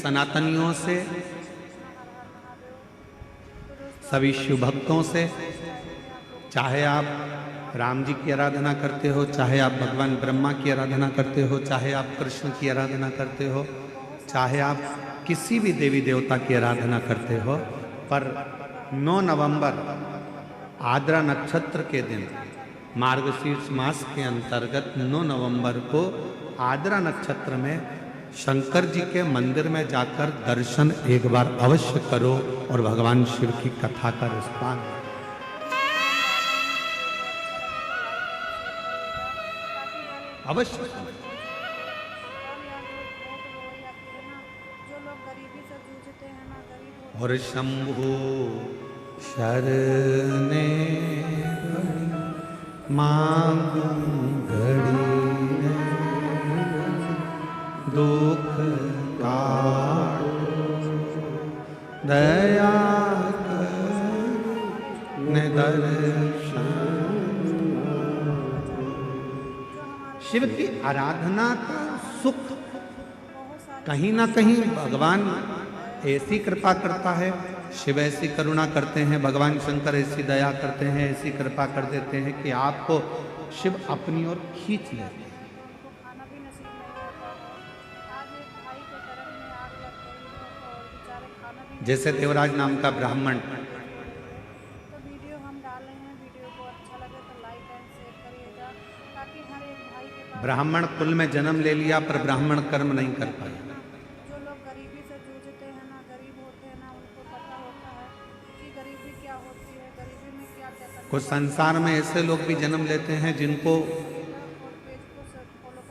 सनातनियों से, सभी शिव भक्तों से, चाहे आप राम जी की आराधना करते हो, चाहे आप भगवान ब्रह्मा की आराधना करते हो, चाहे आप कृष्ण की आराधना करते हो, चाहे आप किसी भी देवी देवता की आराधना करते हो, पर 9 नवंबर आद्रा नक्षत्र के दिन मार्गशीर्ष मास के अंतर्गत 9 नवंबर को आद्रा नक्षत्र में शंकर जी के मंदिर में जाकर दर्शन एक बार अवश्य करो और भगवान शिव की कथा का रिस्पान अवश्य। और शंभु शरणे मांग घड़ी दुख काटो दया कर दर्शन। शिव की आराधना का सुख कहीं ना कहीं भगवान ऐसी कृपा करता है, शिव ऐसी करुणा करते हैं, भगवान शंकर ऐसी दया करते हैं, ऐसी कृपा कर देते हैं कि आपको शिव अपनी ओर खींच लेते हैं। जैसे देवराज नाम का ब्राह्मण, ब्राह्मण कुल में जन्म ले लिया पर ब्राह्मण कर्म नहीं कर पाया। कुछ संसार में ऐसे लोग भी जन्म लेते हैं जिनको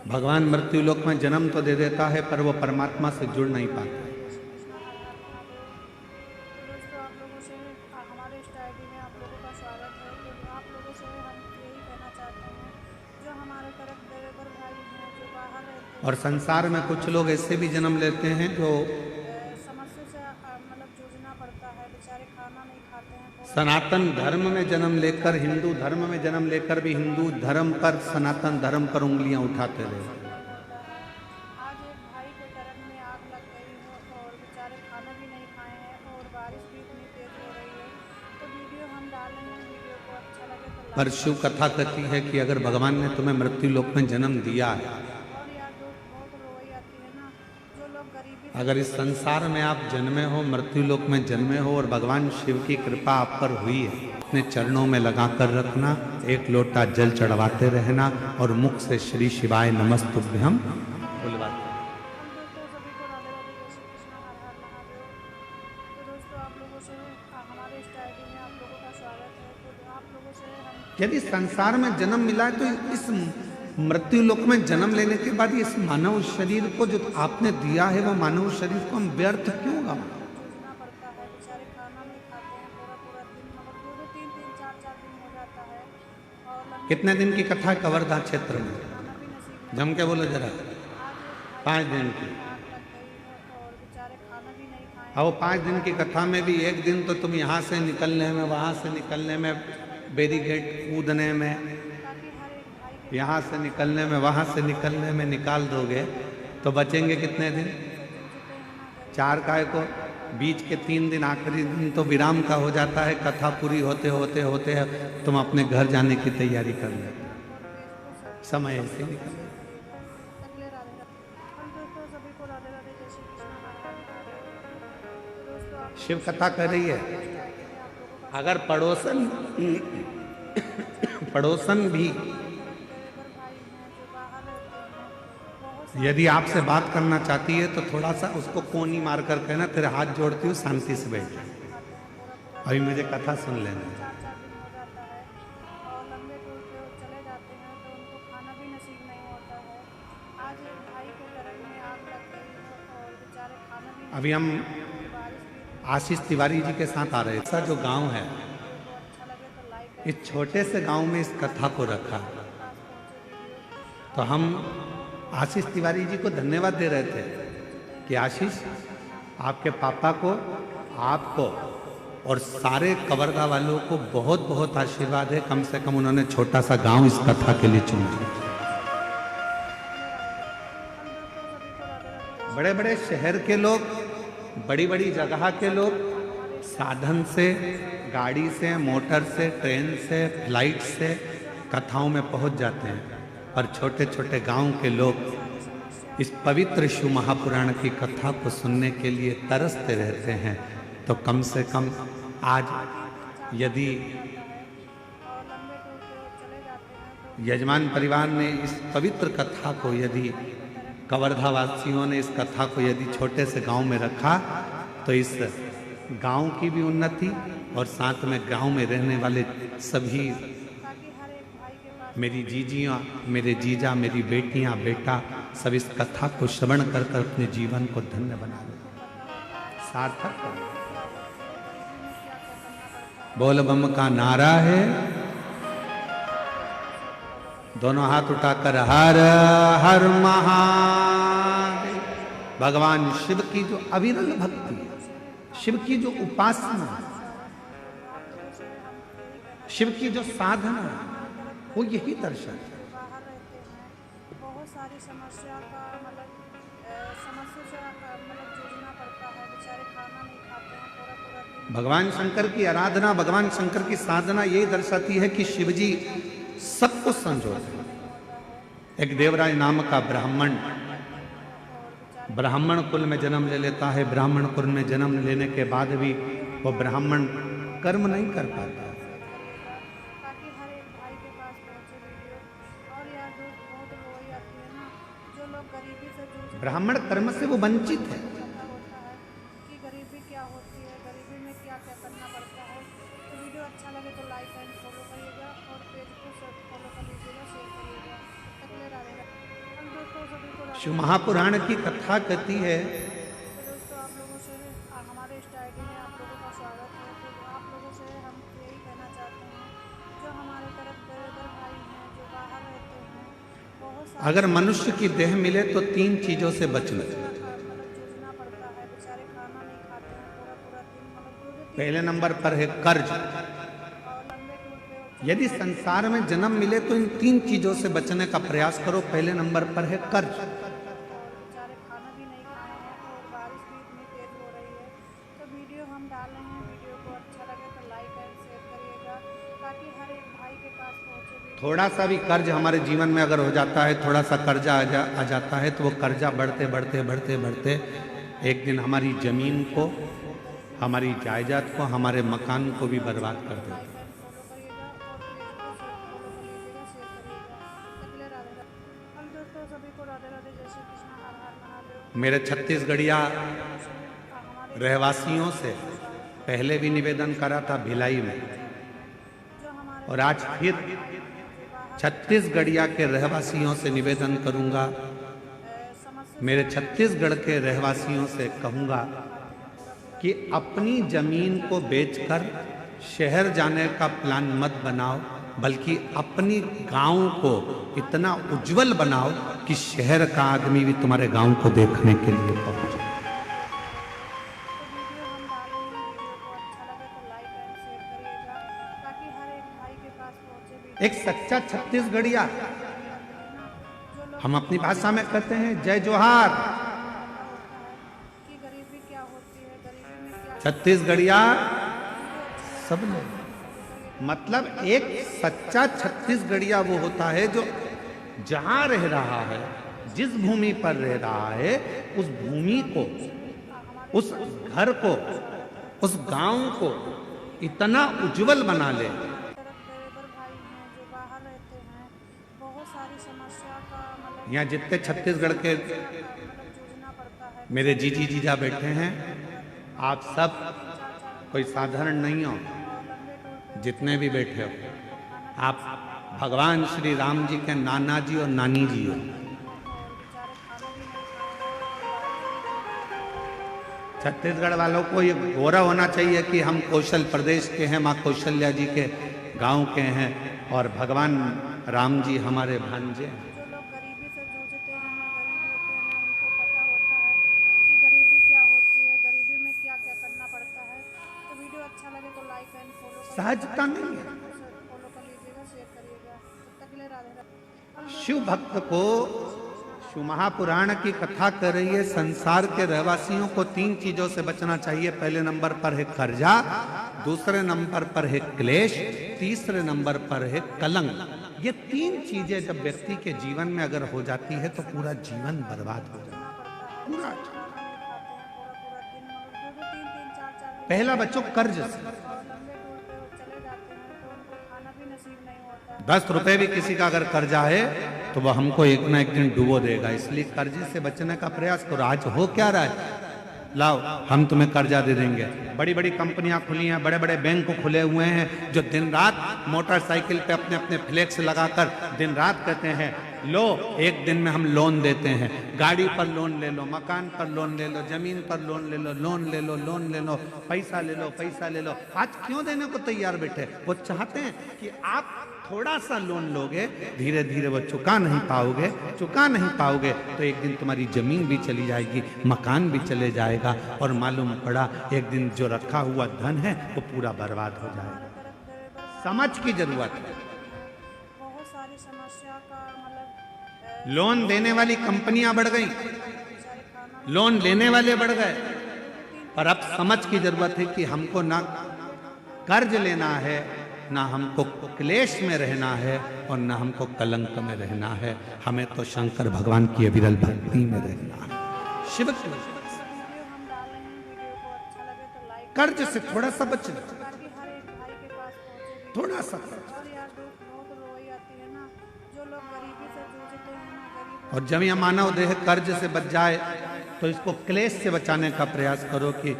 भगवान मृत्यु लोक में जन्म तो दे देता है पर वो परमात्मा से जुड़ नहीं पाते। और संसार में कुछ लोग ऐसे भी जन्म लेते हैं जो सनातन धर्म में जन्म लेकर, हिंदू धर्म में जन्म लेकर भी हिंदू धर्म पर, सनातन धर्म पर उंगलियां उठाते रहे। पर शिव कथा कहती है कि अगर भगवान ने तुम्हें मृत्यु लोक में जन्म दिया है, अगर इस संसार में आप जन्मे हो, मृत्यु लोक में जन्मे हो और भगवान शिव की कृपा आप पर हुई है, अपने चरणों में लगा कर रखना, एक लोटा जल चढ़वाते रहना और मुख से श्री शिवाय नमस्तुभ्यम बुलवाते। यदि संसार में जन्म मिला है तो इस मृत्यु लोक में जन्म लेने के बाद इस मानव शरीर को जो आपने दिया है वो मानव शरीर को हम व्यर्थ क्यों गवाएं? कितने दिन की कथा है कवर्धा क्षेत्र में? जम के बोलो जरा। 5 दिन की। वो 5 दिन की कथा में भी एक दिन तो तुम यहाँ से निकलने में, वहां से निकलने में, बैरिकेड कूदने में, यहाँ से निकलने में, वहाँ से निकलने में निकाल दोगे तो बचेंगे कितने दिन? 4 काय को बीच के 3 दिन, आखिरी दिन तो विराम का हो जाता है। कथा पूरी होते होते होते तुम अपने घर जाने की तैयारी कर लेते, समय ऐसे निकल। शिव कथा कह रही है अगर पड़ोसन भी यदि आपसे बात करना चाहती है तो थोड़ा सा उसको कोनी मार कर कहना तेरे हाथ जोड़ती हूँ, शांति से बैठ, अभी मुझे कथा सुन लेना। अभी हम आशीष तिवारी जी के साथ आ रहे हैं। ऐसा जो गांव है, इस छोटे से गांव में इस कथा को रखा, तो हम आशीष तिवारी जी को धन्यवाद दे रहे थे कि आशीष, आपके पापा को, आपको और सारे कवर्धा वालों को बहुत बहुत आशीर्वाद है। कम से कम उन्होंने छोटा सा गांव इस कथा के लिए चुना। बड़े बड़े शहर के लोग, बड़ी बड़ी जगह के लोग साधन से, गाड़ी से, मोटर से, ट्रेन से, फ्लाइट से कथाओं में पहुंच जाते हैं, पर छोटे छोटे गांव के लोग इस पवित्र शिव महापुराण की कथा को सुनने के लिए तरसते रहते हैं। तो कम से कम आज यदि यजमान परिवार ने इस पवित्र कथा को, यदि कवर्धा वासियों ने इस कथा को यदि छोटे से गांव में रखा, तो इस गांव की भी उन्नति और साथ में गांव में रहने वाले सभी मेरी जीजियाँ, मेरे जीजा, मेरी बेटियाँ, बेटा सब इस कथा को श्रवण कर कर अपने जीवन को धन्य बना ले, सार्थक कर। बोल बम का नारा है, दोनों हाथ उठाकर हर हर महादेव। भगवान शिव की जो अविरल भक्ति है, शिव की जो उपासना, शिव की जो साधना, वो यही दर्शन है। बहुत सारी समस्या का समस्या से जूझना पड़ता है, बेचारे खाना नहीं खाते हैं पूरा पूरा दिन। भगवान शंकर की आराधना, भगवान शंकर की साधना यही दर्शाती है कि शिव जी सबको संजोते हैं। एक देवराज नाम का ब्राह्मण कुल में जन्म ले लेता है। ब्राह्मण कुल में जन्म लेने के बाद भी वो ब्राह्मण कर्म नहीं कर पाता। ताकि हर एक भाई के पास पहुंचे वीडियो। और यार बहुत रोई आती है ना, जो लोग गरीबी से जूझ, ब्राह्मण कर्म से वो वंचित है। पता होता है कि गरीबी क्या होती है, गरीबी में क्या क्या करना पड़ता है। तो वीडियो अच्छा लगे तो लाइक एंड फॉलो करिएगा और पेज को फॉलो कर लीजिएगा, शेयर करिएगा। तकले रहेगा। हम दोस्तों सभी को शिव महापुराण की कथा कहती है, दोस्तों आप लोगों से हमारे इस आईडी में आप लोगों का स्वागत है। तो आप लोगों से हम यही कहना चाहते हैं, जो हमारे तरफ दरिद्र भाई हैं, जो बाहर रहते हैं, बहुत सारे अगर मनुष्य की देह मिले तो 3 चीजों से बचना। जूझना पड़ता है, बेचारे खाना नहीं खाते हैं पूरा पूरा दिन, 2-2 पहले नंबर पर है कर्ज। और लंबे टूर पे यदि संसार में जन्म मिले तो इन 3 चीजों से बचने का प्रयास करो। पहले नंबर पर है कर्ज। बेचारे खाना भी नहीं खाए हैं और बारिश भी इतनी तेज हो रही है। तो वीडियो हम डाल रहे हैं, वीडियो को अच्छा लगे तो लाइक एंड शेयर करिएगा, ताकि हर एक भाई के पास पहुंचे वीडियो। थोड़ा सा भी कर्ज हमारे जीवन में अगर हो जाता है, थोड़ा सा कर्जा आ जाता है, तो वो कर्जा बढ़ते बढ़ते बढ़ते बढ़ते एक दिन हमारी जमीन को, हमारी जायदाद को, हमारे मकान को भी बर्बाद कर देता है। मेरे छत्तीसगढ़िया रहवासियों से पहले भी निवेदन करा था भिलाई में, और आज फिर छत्तीसगढ़िया के रहवासियों से निवेदन करूंगा, मेरे छत्तीसगढ़ के रहवासियों से कहूंगा कि अपनी जमीन को बेचकर शहर जाने का प्लान मत बनाओ, बल्कि अपनी गांव को इतना उज्जवल बनाओ कि शहर का आदमी भी तुम्हारे गांव को देखने के लिए पहुंचे। एक सच्चा छत्तीसगढ़िया, हम अपनी भाषा में कहते हैं जय जोहार। छत्तीसगढ़िया सब लोग, मतलब एक सच्चा छत्तीसगढ़िया वो होता है जो जहां रह रहा है, जिस भूमि पर रह रहा है, उस भूमि को, उस घर को, उस गांव को इतना उज्जवल बना ले। यहाँ जितने छत्तीसगढ़ के मेरे जीजी जीजा बैठे हैं, आप सब कोई साधारण नहीं हो। जितने भी बैठे हो, आप भगवान श्री राम जी के नाना जी और नानी जी हो। छत्तीसगढ़ वालों को ये गौरव होना चाहिए कि हम कौशल प्रदेश के हैं, माँ कौशल्या जी के गांव के हैं, और भगवान राम जी हमारे भांजे हैं। सहजता नहीं है। शिव भक्त को शिव महापुराण की कथा कर रही है संसार के रहवासियों को 3 चीजों से बचना चाहिए। पहले नंबर पर है कर्जा, दूसरे नंबर पर है क्लेश, तीसरे नंबर पर है कलंक। ये 3 चीजें जब व्यक्ति के जीवन में अगर हो जाती है तो पूरा जीवन बर्बाद हो जाता है। पूरा पहला बच्चों कर्ज से। 10 रुपए भी किसी का अगर कर्जा है तो वह हमको एक ना एक दिन डुबो देगा। इसलिए कर्जे से बचने का प्रयास करो। आज हो क्या रहा है, लाओ हम तुम्हें कर्जा दे देंगे। बड़ी बड़ी कंपनियां खुली हैं, बड़े बड़े बैंक खुले हुए हैं, जो दिन रात मोटरसाइकिल पे अपने अपने फ्लेक्स लगाकर दिन रात कहते हैं लो एक दिन में हम लोन देते हैं। गाड़ी पर लोन ले लो, मकान पर लोन ले लो, जमीन पर लोन ले लो, लोन ले लो, लोन ले लो, पैसा ले लो, पैसा ले लो। आज क्यों देने को तैयार बैठे? वो चाहते हैं कि आप थोड़ा सा लोन लोगे, धीरे धीरे वो चुका नहीं पाओगे तो एक दिन तुम्हारी जमीन भी चली जाएगी, मकान भी चले जाएगा और मालूम पड़ा एक दिन जो रखा हुआ धन है वो पूरा बर्बाद हो जाएगा। समझ की जरूरत है। बहुत सारी समस्या का मतलब लोन देने वाली कंपनियां बढ़ गई, लोन लेने वाले बढ़ गए, पर अब समझ की जरूरत है कि हमको ना कर्ज लेना है, ना हमको क्लेश में रहना है और ना हमको कलंक में रहना है। हमें तो शंकर भगवान की अविरल भक्ति में रहना है। शिव की वीडियो हम डाल रहे हैं, वीडियो को अच्छा लगे तो लाइक, कर्ज से थोड़ा सा बचना, ताकि हर एक भाई के पास पहुंचे। थोड़ा सा कर्ज। और यार बहुत रोई आती है ना, जो लोग गरीबी से जूझते हैं ना, गरीब और जब यह मानव देह कर्ज से बच जाए तो इसको क्लेश से बचाने का प्रयास करो कि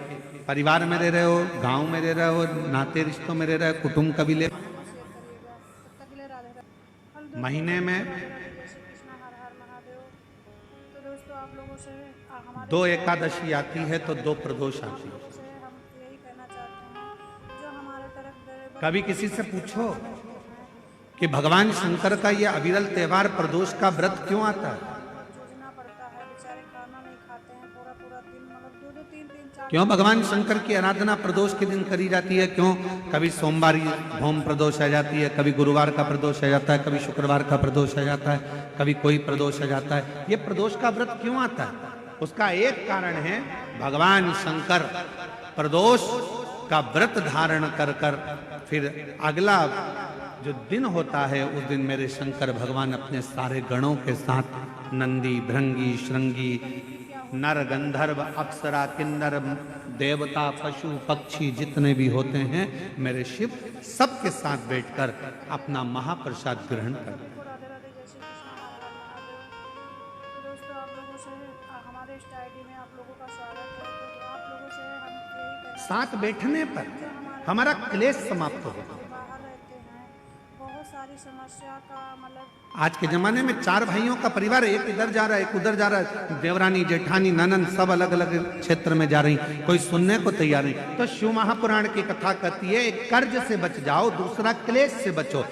परिवार में रह रहे हो, गांव में रह रहे हो, नाते रिश्तों में रह रहे हो, कुटुंब कबीले, महीने में जैसे कृष्णा हर हर महादेव। तो दोस्तों आप लोगों से हमारे 2 एकादशी आती है तो 2 प्रदोष आती है। से हम यही कहना चाहते हैं, जो हमारे तरफ गरीब कभी किसी से पूछो कि भगवान शंकर का ये अविरल त्योहार प्रदोष का व्रत क्यों आता है? जूझना पड़ता है, बेचारे खाना नहीं खाते हैं पूरा पूरा दिन, मतलब 2-2 3-3 4 क्यों भगवान शंकर की आराधना प्रदोष के दिन करी जाती है? क्यों? कभी सोमवार होम प्रदोष आ जाती है, कभी गुरुवार का प्रदोष आ जाता है, कभी शुक्रवार का प्रदोष आ जाता है, कभी कोई प्रदोष आ जाता है। ये प्रदोष का व्रत क्यों आता है? उसका एक कारण है, भगवान शंकर प्रदोष का व्रत धारण कर कर फिर अगला जो दिन होता है उस दिन मेरे शंकर भगवान अपने सारे गणों के साथ नंदी, भृंगी, श्रृंगी, नर, गंधर्व, अप्सरा, किन्नर, देवता, पशु, पक्षी जितने भी होते हैं मेरे शिव सबके साथ बैठकर अपना महाप्रसाद ग्रहण करते हैं। राधे राधे, जय श्री कृष्ण, हर हर महादेव। तो दोस्तों आप लोगों से हमारे इस आईडी में आप लोगों का स्वागत है। तो आप लोगों से हम यही कहना साथ बैठने पर हमारा क्लेश समाप्त होगा। बाहर रहते हैं, बहुत सारी समस्या का मतलब आज के जमाने में 4 भाइयों का परिवार है, एक इधर जा रहा है, एक उधर जा रहा है, देवरानी, जेठानी, ननंद सब अलग अलग क्षेत्र में जा रही, कोई सुनने को तैयार नहीं। तो शिव महापुराण की कथा कहती है एक कर्ज से बच जाओ, दूसरा क्लेश से बचो।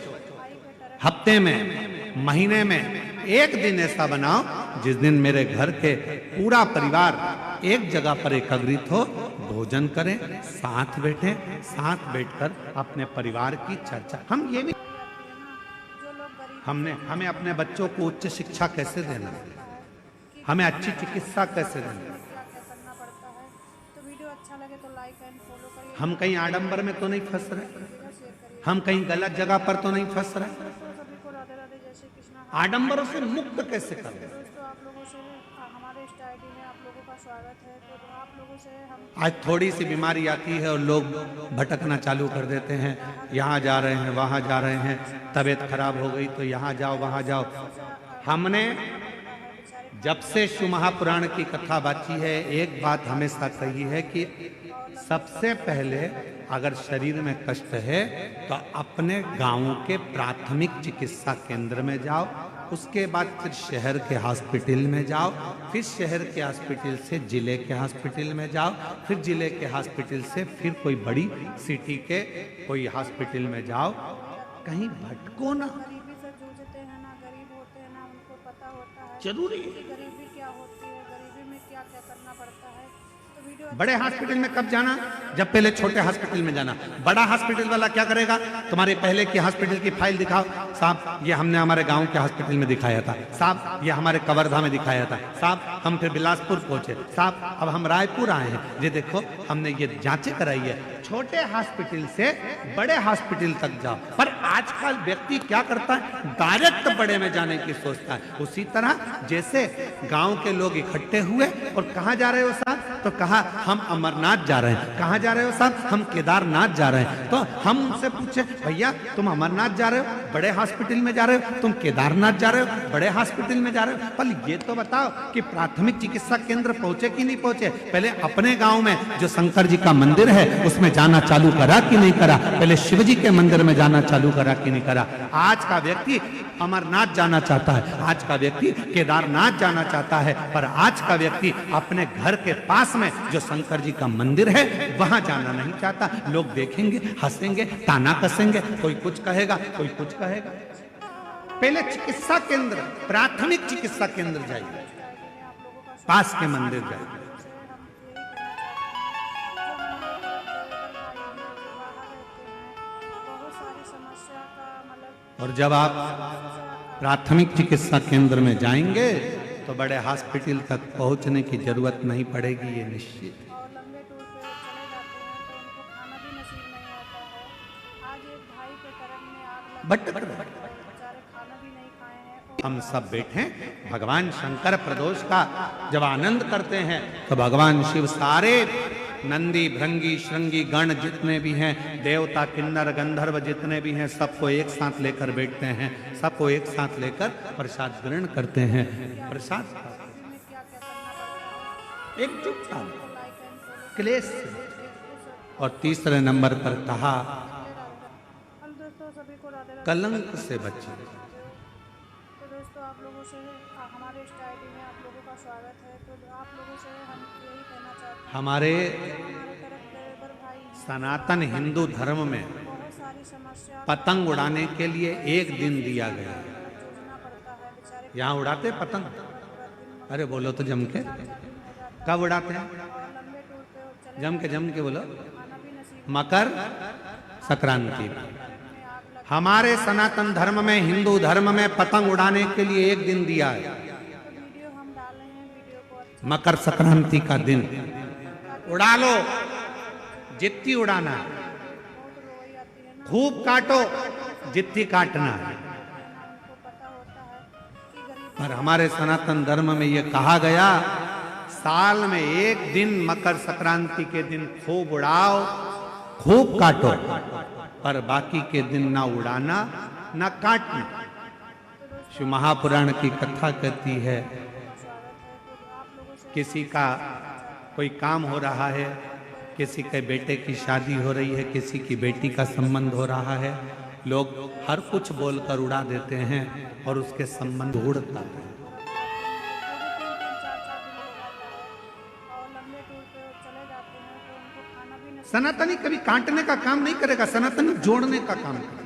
हफ्ते में, महीने में एक दिन ऐसा बनाओ जिस दिन मेरे घर के पूरा परिवार एक जगह पर एकत्रित हो, भोजन करें, साथ बैठे, साथ बैठकर अपने परिवार की चर्चा। हम ये भी जो लोग गरीब हमें अपने बच्चों को उच्च शिक्षा कैसे देना, हमें अच्छी चिकित्सा कैसे देना, क्या क्या करना पड़ता है। तो वीडियो अच्छा लगे तो लाइक एंड फॉलो करिए, हम कहीं आडंबर में तो नहीं फंस रहे, शेयर करिए। हम कहीं गलत जगह पर तो नहीं फंस रहे। दोस्तों सभी को राधे राधे, जय श्री कृष्ण। आडंबरों से मुक्त कैसे करें? दोस्तों आप लोगों से हमारे इस आईडी में आप लोगों का स्वागत है। तो आप लोगों से हम आज थोड़ी सी बीमारी आती है और लोग भटकना चालू कर देते हैं, यहाँ जा रहे हैं, वहाँ जा रहे हैं, तबीयत खराब हो गई तो यहाँ जाओ, वहाँ जाओ। हमने जब से शिव महापुराण की कथा बाची है एक बात हमेशा कही है कि सबसे पहले अगर शरीर में कष्ट है तो अपने गांव के प्राथमिक चिकित्सा केंद्र में जाओ, उसके बाद फिर शहर के हॉस्पिटल में जाओ, फिर शहर के हॉस्पिटल से जिले के हॉस्पिटल में जाओ, फिर जिले के हॉस्पिटल से फिर कोई बड़ी सिटी के कोई हॉस्पिटल में जाओ। कहीं भटको ना, गरीबी से जूझते हैं ना, गरीब होते हैं ना, उनको पता होता है जरूरी है। कि गरीबी क्या होती है, गरीबी में क्या क्या करना पड़ता है। तो वीडियो बड़े हॉस्पिटल में कब जाना? जब पहले छोटे हॉस्पिटल में जाना। बड़ा हॉस्पिटल वाला क्या करेगा, तुम्हारे पहले की हॉस्पिटल की फाइल दिखाओ, साहब ये हमने हमारे गांव के हॉस्पिटल में दिखाया था, साहब ये हमारे कवर्धा में दिखाया था, साहब हम फिर बिलासपुर पहुंचे, साहब अब हम रायपुर आए हैं, ये देखो हमने ये जांचें कराई है। छोटे हॉस्पिटल से बड़े हॉस्पिटल तक जाओ। पर आजकल व्यक्ति क्या करता है, डायरेक्ट बड़े में जाने की सोचता है। उसी तरह जैसे गांव के लोग इकट्ठे हुए और कहाँ जा रहे हो साहब, तो कहा हम अमरनाथ जा रहे हैं। कहाँ जा रहे हो साहब, हम केदारनाथ जा रहे हैं। तो हम उनसे पूछे भैया तुम अमरनाथ जा रहे हो, बड़े हॉस्पिटल में जा रहे हो, तुम केदारनाथ जा रहे हो, बड़े हॉस्पिटल में जा रहे हो। पर ये तो बताओ कि प्राथमिक चिकित्सा केंद्र पहुंचे कि नहीं पहुंचे। पहले अपने गांव में जो शंकर जी का मंदिर है उसमें जाना चालू करा कि नहीं करा, पहले शिव जी के मंदिर में जाना चालू करा कि नहीं करा। आज का व्यक्ति अमरनाथ जाना चाहता है, आज का व्यक्ति केदारनाथ जाना चाहता है, पर आज का व्यक्ति अपने घर के पास में जो शंकर जी का मंदिर है वहां जाना नहीं चाहता। लोग देखेंगे, हंसेंगे, ताना कसेंगे, कोई कुछ कहेगा, कोई कुछ कहेगा। पहले चिकित्सा केंद्र, प्राथमिक चिकित्सा केंद्र जाइए, पास के मंदिर जाइए। और जब आप प्राथमिक चिकित्सा केंद्र में जाएंगे तो बड़े हॉस्पिटल तक पहुंचने की जरूरत नहीं पड़ेगी, ये निश्चित। और लंबे टूर पे चले जाते हैं तो उनको खाना भी नसीब नहीं होता है। आज एक भाई के कर्म में आग लग गई, बेचारे खाना भी नहीं खाए हैं। हम सब बैठे भगवान शंकर प्रदोष का जब आनंद करते हैं तो भगवान शिव सारे नंदी भृंगी श्रृंगी गण जितने भी हैं, देवता किन्नर गंधर्व जितने भी हैं, सबको एक साथ लेकर बैठते हैं, सबको एक साथ लेकर प्रसाद ग्रहण करते हैं। प्रसाद एकजुटता, क्लेश से। और तीसरे नंबर पर कहा कलंक से बचे। तो दोस्तों आप लोगों से हमारे इस आईडी में आप लोगों का स्वागत है। तो आप लोगों से हम यही कहना चाहते हैं, हमारे तरफ ड्राइवर भाई सनातन हिंदू धर्म में बहुत सारी समस्या पतंग उड़ाने के लिए एक दिन दिया गया। जूझना पड़ता है, बेचारे यहाँ उड़ाते पतंग, अरे बोलो तो जम के, कब उड़ाते हैं, लंबे टूर पे चले जम के बोलो, खाना भी नसीब मकर संक्रांति। हमारे सनातन धर्म में, हिंदू धर्म में पतंग उड़ाने के लिए एक दिन दिया है, वीडियो हम डाल रहे हैं। वीडियो को अच्छा मकर संक्रांति का दिन। उड़ा लो जितनी उड़ाना है, बहुत रोई आती है ना, खूब काटो जितनी काटना है। उनको पता होता है कि गरीब पर हमारे सनातन धर्म में यह कहा गया, साल में एक दिन मकर संक्रांति के दिन खूब उड़ाओ, खूब काटो, पर बाकी के दिन ना उड़ाना ना काटना। शिव महापुराण की कथा कहती है, किसी का कोई काम हो रहा है, किसी के बेटे की शादी हो रही है, किसी की बेटी का संबंध हो रहा है, लोग हर कुछ बोलकर उड़ा देते हैं और उसके संबंध उड़ता है। और लंबे टूर पे चले जाते हैं तो उनको खाना भी नसीब सनातनी कभी काटने का काम नहीं करेगा, सनातनी जोड़ने का काम करेगा।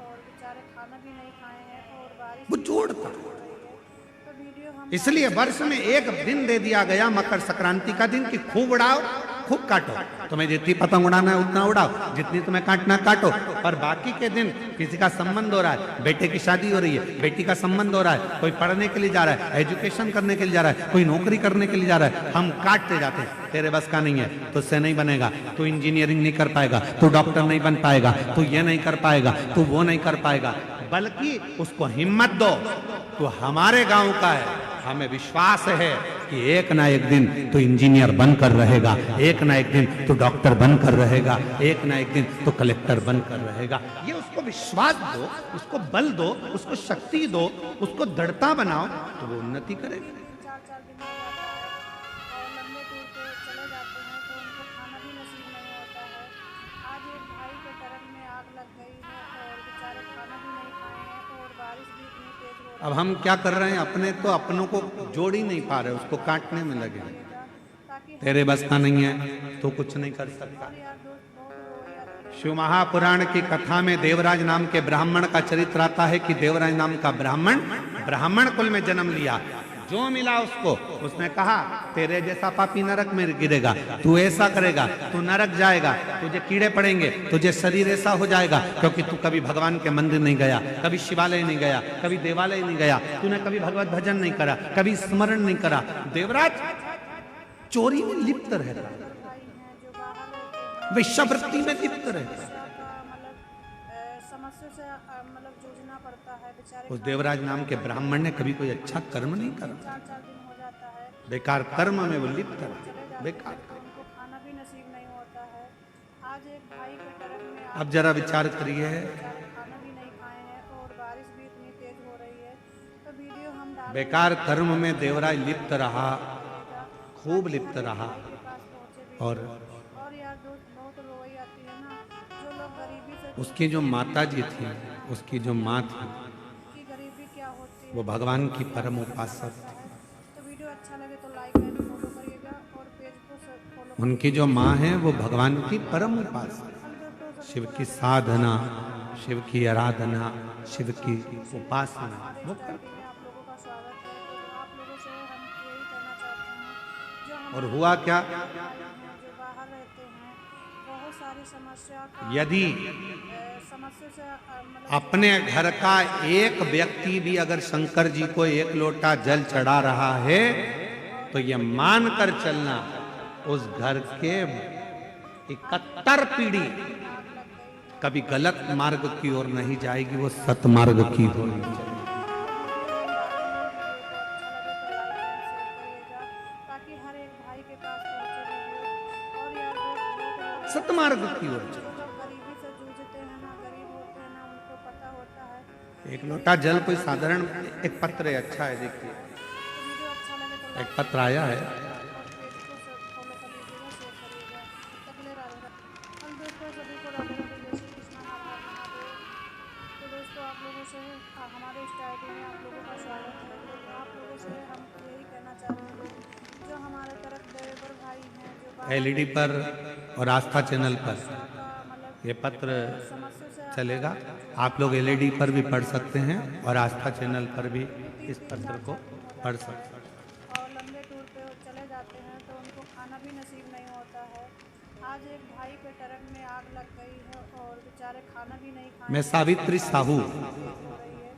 और बेचारे खाना भी नहीं खाए हैं और बारिश वो जोड़ता। तो वीडियो हम इसलिए वर्ष में एक दिन दे दिया गया मकर संक्रांति का दिन कि खूब उड़ाओ, खूब काटो। तुम्हें जितनी पतंग उड़ाना है उतना उड़ाओ, जितनी तुम्हें काटना काटो, पर बाकी के दिन किसी का संबंध हो रहा है, बेटे की शादी हो रही है, बेटी का संबंध हो रहा है, कोई पढ़ने के लिए जा रहा है, एजुकेशन करने के लिए जा रहा है, कोई नौकरी करने के लिए जा रहा है, हम काटते जाते हैं। तेरे बस का नहीं है, तुझसे नहीं बनेगा, तू इंजीनियरिंग नहीं कर पाएगा, तू डॉक्टर नहीं बन पाएगा, तू ये नहीं कर पाएगा, तू वो नहीं कर पाएगा। बल्कि उसको हिम्मत दो, तू हमारे गांव का है, हमें विश्वास है कि एक ना एक दिन तो इंजीनियर बनकर रहेगा, एक ना एक दिन तो डॉक्टर बनकर रहेगा, एक ना एक दिन तो कलेक्टर बनकर रहेगा। ये उसको विश्वास दो, उसको बल दो, उसको शक्ति दो, उसको दृढ़ता बनाओ, तो वो उन्नति करेगा। 4-4 दिन हो जाता है और लंबे टूर पे चले जाते हैं तो उनको खाना भी नसीब नहीं होता है। आज एक भाई के कर्म में आग लग गई है और बेचारे खाना भी नहीं खाए हैं और बारिश भी इतनी तेज हो रही अब हम क्या कर रहे हैं, अपने तो अपनों को जोड़ ही नहीं पा रहे, उसको काटने में लगे। है ताकि तेरे बस का नहीं है तो कुछ नहीं कर सकता। यार दोस्त बहुत रोई आती है। शिव महापुराण की कथा में देवराज नाम के ब्राह्मण का चरित्र आता है कि देवराज नाम का ब्राह्मण ब्राह्मण कुल में जन्म लिया, जो मिला उसको। उसने कहा तेरे जैसा पापी नरक में गिरेगा, तू ऐसा करेगा, तू नरक जाएगा, तुझे कीड़े पड़ेंगे, तुझे शरीर ऐसा हो जाएगा, क्योंकि तू कभी भगवान के मंदिर नहीं गया, कभी शिवालय नहीं गया, कभी देवालय नहीं गया, तूने कभी भगवत भजन नहीं करा, कभी स्मरण नहीं करा। देवराज चोरी में लिप्त रहता, भाई हैं जो बाहर रहते हैं, वेश्यावृत्ति में लिप्त रहता। समस्या का समस्या से जूझना पड़ता है बेचारे। उस देवराज नाम के ब्राह्मण ने कभी कोई अच्छा कर्म नहीं करा, 4-4 दिन हो जाता है, बेकार कर्म में वो लिप्त चले रहा, जाते बेकार। हैं, तो उनको खाना भी नसीब नहीं होता है। आज एक भाई के टरक में अब जरा विचार करिए, बेचारे खाना भी नहीं खाए हैं और बारिश भी इतनी तेज हो रही है, तो वीडियो हम डाल बेकार कर्म में देवराज लिप्त रहा, खूब लिप्त रहा। के पास पहुंचे भी। और यार दोस्त बहुत रोई आती है ना, जो लोग गरीबी से उसकी जो माता जी थी, उसकी जो माँ थी, की गरीबी क्या होती है वो भगवान की परम उपासक थी। तो वीडियो अच्छा लगे तो लाइक एंड फॉलो करिएगा और पेज को फॉलो। उनकी जो माँ है वो भगवान की परम उपासक, शिव की साधना, शिव की आराधना, शिव की उपासना वो कर। में आप लोगों का स्वागत है। तो आप लोगों से हम यही कहना चाहते हैं, जो हम और हुआ क्या, जो बाहर रहते हैं, बहुत सारी समस्या का यदि समस्या से अपने घर का एक व्यक्ति भी अगर शंकर जी को एक लोटा जल चढ़ा रहा है, तो ये मान कर चलना उस घर के 71 पीढ़ी कभी गलत मार्ग की ओर नहीं जाएगी, वो सतमार्ग की ओर जाएगी। ताकि हर एक भाई के पास पहुंचे वीडियो। और यार बहुत सतमार्ग की ओर जाएगी। जो लोग गरीबी से जूझते हैं ना, गरीब होते हैं ना, उनको पता होता है। एक लोटा जल कोई साधारण, एक पत्र है, अच्छा है, देखिए तो वीडियो अच्छा लगे तो एक पत्र आया है, और पेज को फॉलो कर लीजिएगा, शेयर करिएगा। तकले राधे। हम दोस्तों सभी को राधे राधे, जय श्री कृष्ण, हर हर महादेव। तो दोस्तों आप लोगों से हमारे इस आईडी में आप लोगों का स्वागत है। तो आप लोगों से हम यही कहना चाहते हैं, जो हमारे तरफ ड्राइवर भाई हैं, जो बाहर एलईडी पर और आस्था चैनल पर का ये पत्र समस्या से चलेगा। आप लोग एलईडी पर भी पढ़ सकते हैं और आस्था चैनल पर भी इस पत्र को पढ़ सकते हैं। और लंबे टूर पे चले जाते हैं तो उनको खाना भी नसीब नहीं होता है। आज एक भाई के टरक में आग लग गई है और बेचारे खाना भी नहीं खाए मैं सावित्री साहू, हो रही है।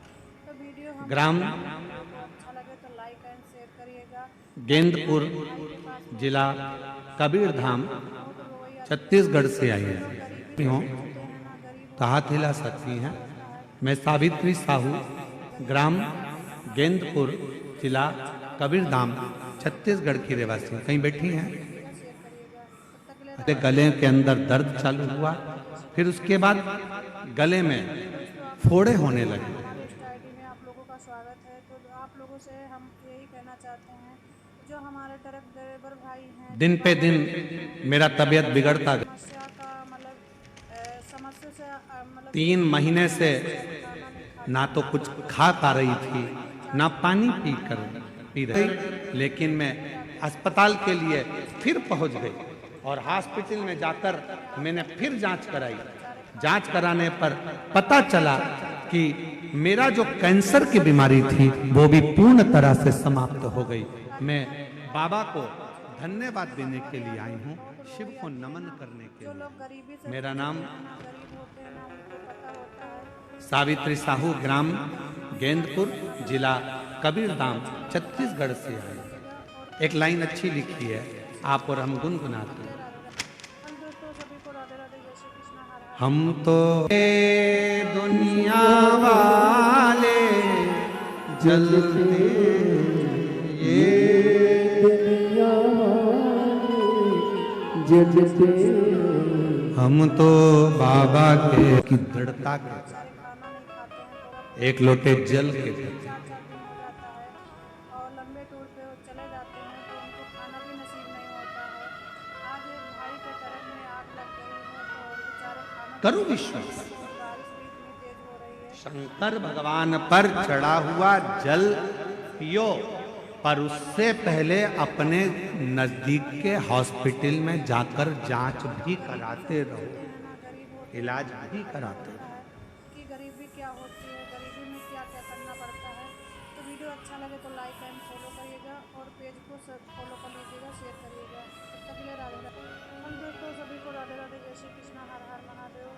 तो वीडियो हम ग्राम अच्छा लगे तो लाइक एंड शेयर करिएगा। गेंदपुर, जिला कबीर धाम, छत्तीसगढ़ से आई है हो तो हाथ हिला सकती हैं। मैं सावित्री साहू, ग्राम गेंदपुर, जिला कबीर धाम, छत्तीसगढ़ की रहवासी। कहीं बैठी हैं, गले के अंदर दर्द चालू हुआ, फिर उसके बाद गले में फोड़े होने लगे। आईडी में आप लोगों का स्वागत है। तो आप लोगों से हम यही कहना चाहते हैं, जो हमारे तरफ ड्राइवर भाई हैं, दिन पे दिन मेरा तबीयत बिगड़ता गया। समस्या का समस्या से 3 महीने से ना तो कुछ खा पा रही थी, ना पानी पी रही, लेकिन मैं अस्पताल के लिए फिर पहुंच गई और हॉस्पिटल में जाकर मैंने फिर जांच कराई। जांच कराने पर पता चला कि मेरा जो कैंसर की बीमारी थी वो भी पूर्ण तरह से समाप्त हो गई। मैं बाबा को धन्यवाद देने के लिए आई हूँ, शिव को नमन करने के जो लिए। लोग गरीबी से मेरा नाम गरीब होते हैं ना, उनको पता होता है। सावित्री साहू, ग्राम गेंदपुर, जिला कबीर धाम, छत्तीसगढ़ से आई। एक लाइन अच्छी लिखी है, आप और हम गुनगुनाते हैं। हम दोस्तों सभी को राधे राधे, जय श्री कृष्ण, हर हर। हम तो ये दुनिया वाले जलते, ये दुनिया वाले जलते, हम तो बाबा के की दृढ़ता के सारे खाना नहीं खाते हैं तो एक लोटे जल के 4-4 दिन हो जाता है और लंबे टूर पे चले जाते हैं तो उनको खाना भी नसीब नहीं होता है। आज एक भाई के टरक में आग लग गई है और बेचारे खाना करो विश्वास। और बारिश भी इतनी तेज हो रही है। शंकर भगवान पर चढ़ा हुआ जल पियो, पर उससे पहले अपने नजदीक के हॉस्पिटल में जाकर जांच भी कराते रहो, इलाज भी कराते रहो। कि गरीबी क्या होती है, गरीबी में क्या क्या करना पड़ता है। तो वीडियो अच्छा लगे तो लाइक एंड फॉलो करिए। पेज को फॉलो कर लीजिएगा, शेयर करिएगा। तब तक के लिए राधे राधे। हम दोस्तों सभी को राधे राधे, जय श्री कृष्णा, हर हर महादेव।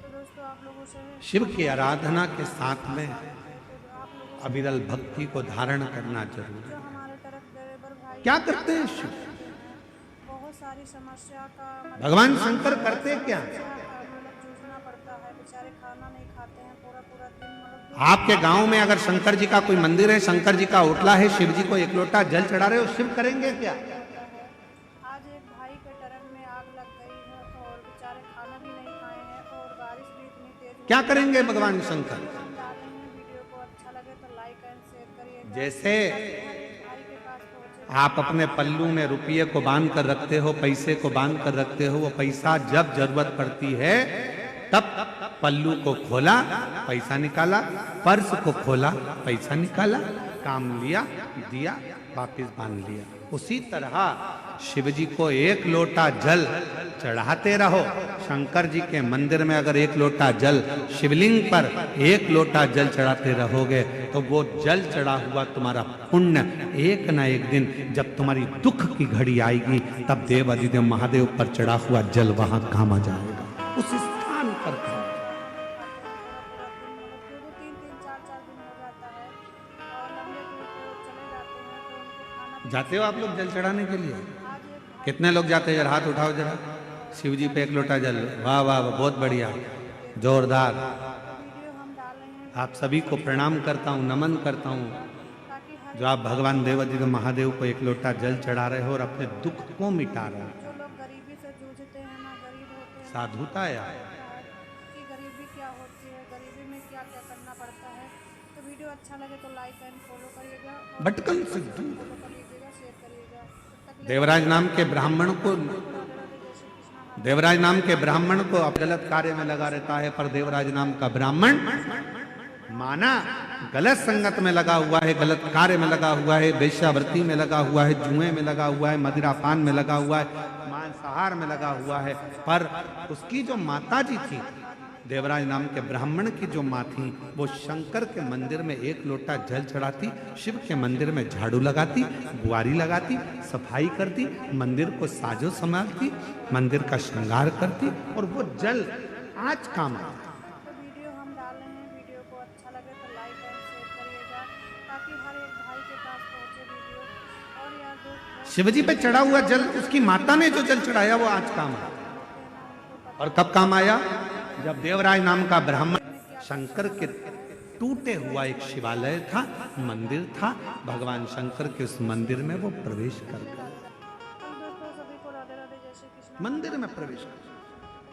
तो दोस्तों आप लोगों से शिव की आराधना के साथ में तो आप लोगों से अविरल भक्ति को धारण करना जरूरी जो है। हमारे तरफ ड्राइवर भाई क्या करते हैं शिव? बहुत सारी समस्या का भगवान शंकर करते क्या? मतलब जूझना पड़ता है, बेचारे खाना नहीं खाते हैं पूरा पूरा दिन, मतलब आपके गांव में अगर शंकर जी का कोई मंदिर है, शंकर जी का ओटला है, शिव जी को एक लोटा जल चढ़ा रहे हो, शिव करेंगे क्या? होता है। आज एक भाई के ट्रक में आग लग गई है और बेचारे खाना भी नहीं खाए हैं और बारिश भी इतनी तेज हो क्या करेंगे भगवान शंकर? हम डाले हैं। वीडियो को अच्छा लगे तो लाइक एंड शेयर करिएगा। जैसे भाई के पास पहुंचे आप अपने पल्लू में रुपये को बांध कर रखते हो, पैसे को बांध कर रखते हो, वो पैसा जब जरूरत पड़ती है तब पल्लू को खोला, पैसा निकाला, पर्स को खोला, पैसा निकाला, काम लिया, दिया, वापिस बांध लिया। उसी तरह शिव जी को एक लोटा जल चढ़ाते रहो। शंकर जी के मंदिर में अगर एक लोटा जल, शिवलिंग पर एक लोटा जल चढ़ाते रहोगे तो वो जल चढ़ा हुआ तुम्हारा पुण्य एक ना एक दिन जब तुम्हारी दुख की घड़ी आएगी तब देव अधिदेव महादेव पर चढ़ा हुआ जल वहां काम आ जाएगा, उस स्थान पर काम। मतलब 2-2, 3-3, 4-4 दिन हो जाता है और लंबे टूर पे चले जाते हैं तो उनको खाना भी जाते हो आप लोग जल चढ़ाने के लिए? आज एक कितने लोग जाते हैं? जरा हाथ उठाओ जरा। शिव जी पे एक लोटा जल। वाह वाह वाह, बहुत बढ़िया, जोरदार। वीडियो हम डाल रहे हैं आप सभी को प्रणाम करता हूँ, नमन करता हूँ ताकि हर जो आप भगवान देवाधिदेव महादेव को एक लोटा जल चढ़ा रहे हो और अपने दुख को मिटा रहे हो। जो लोग गरीबी से जूझते हैं ना, गरीब होते हैं, साधुता है यार। कि गरीबी क्या होती है, गरीबी में क्या क्या करना पड़ता है। तो वीडियो अच्छा लगे तो लाइक एंड फॉलो करिएगा और भटकन से दूर। फॉलो कर लीजिएगा, शेयर करिएगा। तब तक देवराज नाम के ब्राह्मण को, राधे राधे, जय श्री कृष्णा। देवराज नाम के ब्राह्मण को अब गलत कार्य में लगा रहता है, पर देवराज नाम का ब्राह्मण माना गलत संगत में लगा हुआ है, गलत कार्य में लगा हुआ है, वेश्यावृत्ति में लगा हुआ है, जुए में लगा हुआ है, मदिरापान में लगा हुआ है, मांसाहार में लगा हुआ है। पर उसकी जो माता जी थी, देवराज नाम के ब्राह्मण की जो माँ थी, वो शंकर के मंदिर में एक लोटा जल चढ़ाती, शिव के मंदिर में झाड़ू लगाती, बुआरी लगाती, सफाई करती, मंदिर को साजो संभालती, मंदिर का श्रृंगार करती और वो जल आज काम आता। तो वीडियो हम डाल रहे हैं। वीडियो को अच्छा लगे तो लाइक एंड शेयर करिएगा ताकि हर एक भाई के पास पहुंचे वीडियो। और यार दोस्त शिव जी पे चढ़ा हुआ जल, उसकी माता ने जो जल चढ़ाया वो आज काम आया। और कब काम आया? जब देवराज नाम का ब्राह्मण शंकर के टूटे हुआ एक शिवालय था, मंदिर था, भगवान शंकर के उस मंदिर में वो प्रवेश कर गए। हम दोस्तों सभी को राधे राधे, जय श्री कृष्णा। मंदिर में प्रवेश कर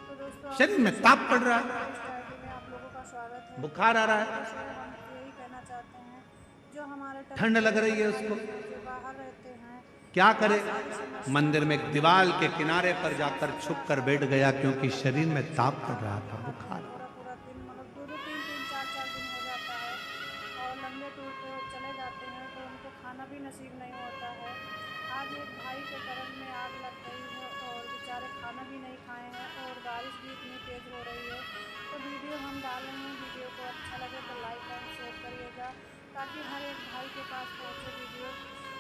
तो दोस्तों शरीर में ताप पड़ रहा है, इस टाइम में आप लोगों का स्वागत है। बुखार आ रहा है, हम यही कहना चाहते हैं जो हमारे टक- ठंड लग रही है उसको, जो बाहर रहते हैं क्या करे? मंदिर में एक दीवार के किनारे पर जाकर छुप कर बैठ गया क्योंकि शरीर में ताप पड़ रहा था, बुखार। पूरा पूरा दिन, मतलब 2-2, 3-3, 4-4 दिन हो जाता है और लंबे टूर पे चले जाते हैं तो उनको खाना भी नसीब नहीं होता है। आज एक भाई के ट्रक में आग लग गई है और बेचारे खाना भी नहीं खाए हैं और बारिश भी इतनी तेज हो रही है। तो वीडियो हम डाल रहे हैं। वीडियो को अच्छा लगे तो लाइक एंड शेयर करिएगा ताकि हर एक भाई के पास पहुंचे वीडियो।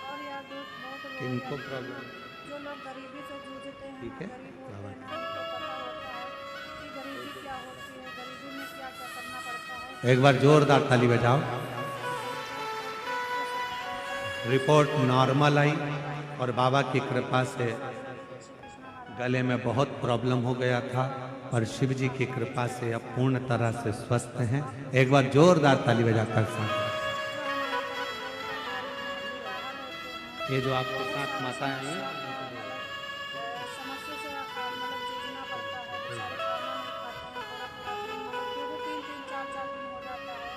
और यार दोस्त बहुत लोग इनको प्रॉब्लम जो लोग गरीबी से जूझते हैं ठीक ना, है, गरीब होते हैं ना, उनको पता होता है कि गरीबी क्या होती है, गरीबी में क्या क्या करना पड़ता है। एक बार जोरदार ताली बजाओ। रिपोर्ट नॉर्मल आई और बाबा की कृपा से गले में बहुत प्रॉब्लम हो गया था, पर शिव जी की कृपा से अब पूर्ण तरह से स्वस्थ हैं। एक बार जोरदार ताली बजाकर साथ। ये जो आपके साथ माताएं हैं, समस्या से मतलब जूझना पड़ता है, बेचारे खाना नहीं खाते हैं पूरा पूरा दिन, मतलब 2-2, 3-3, 4-4 दिन हो जाता है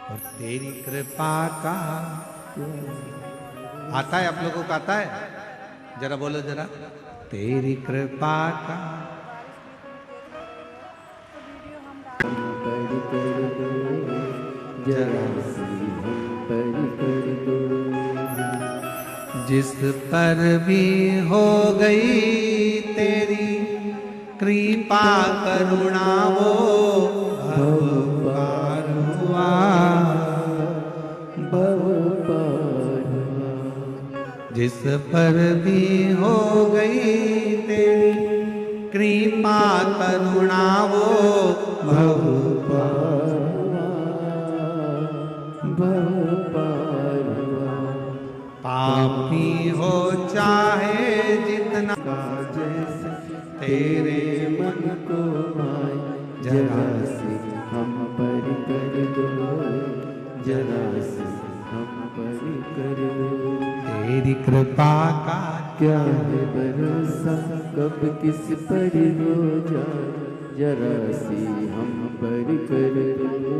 और तेरी कृपा का आता है, आप लोगों को आता है? जरा बोलो जरा, तेरी कृपा का। बारिश भी इतनी तेज हो रही है। तो वीडियो हम जिस पर भी हो गई तेरी कृपा करुणा वो भव पार हुआ, भव पार हुआ। जिस पर भी हो गई तेरी कृपा करुणा वो भव पापी हो चाहे जितना जैसे तेरे मन को आए जरा से हम पर कर दो, जरा से हम पर कर दो। तेरी कृपा का क्या है भरोसा कब किस पर हो जाए, जरा सी हम पर कर दो,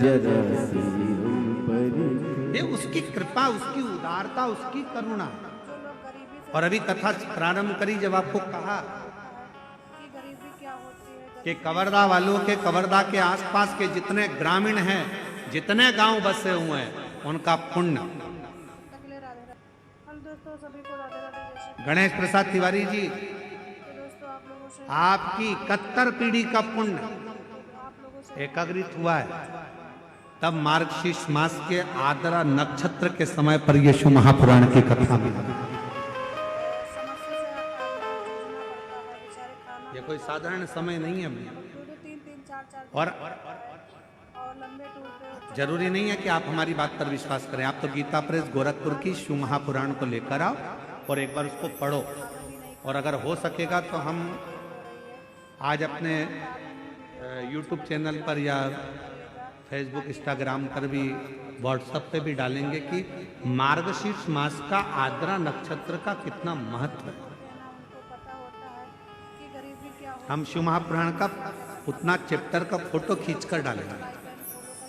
जरा सी हम पर ये उसकी कृपा, उसकी उदारता, उसकी करुणा। जो लोग गरीबी से और अभी कथा प्रारंभ करी जब आपको कहा कि गरीबी क्या होती है, कि कवर्धा वालों के, कवर्धा के आसपास के जितने ग्रामीण हैं, जितने गांव बसे हुए हैं, उनका पुण्य। तकले राधे राधे। हम दोस्तों सभी को राधे राधे जय श्री गणेश प्रसाद तिवारी जी, तो दोस्तों आप लोगों से आपकी 71 पीढ़ी का पुण्य एकाग्रित हुआ है। तब मार्गशीर्ष मास के आद्रा नक्षत्र के समय पर यीशु महापुराण की कथा मिली। समस्या से जूझना पड़ता है, बेचारे खाना ये कोई साधारण समय नहीं है दो तीन तीन चार चार और और लंबे टूर पे जरूरी नहीं है कि आप हमारी बात पर विश्वास करें। आप तो गीता प्रेस गोरखपुर की शिव महापुराण को लेकर आओ और एक बार उसको पढ़ो, और अगर हो सकेगा तो हम आज अपने यूट्यूब चैनल पर या फेसबुक इंस्टाग्राम पर भी, व्हाट्सएप पे भी डालेंगे कि मार्गशीर्ष मास का आद्रा नक्षत्र का कितना महत्व है। उनको पता होता है कि गरीबी क्या होती हम शिव महापुराण का उतना चैप्टर का फोटो खींचकर डालेंगे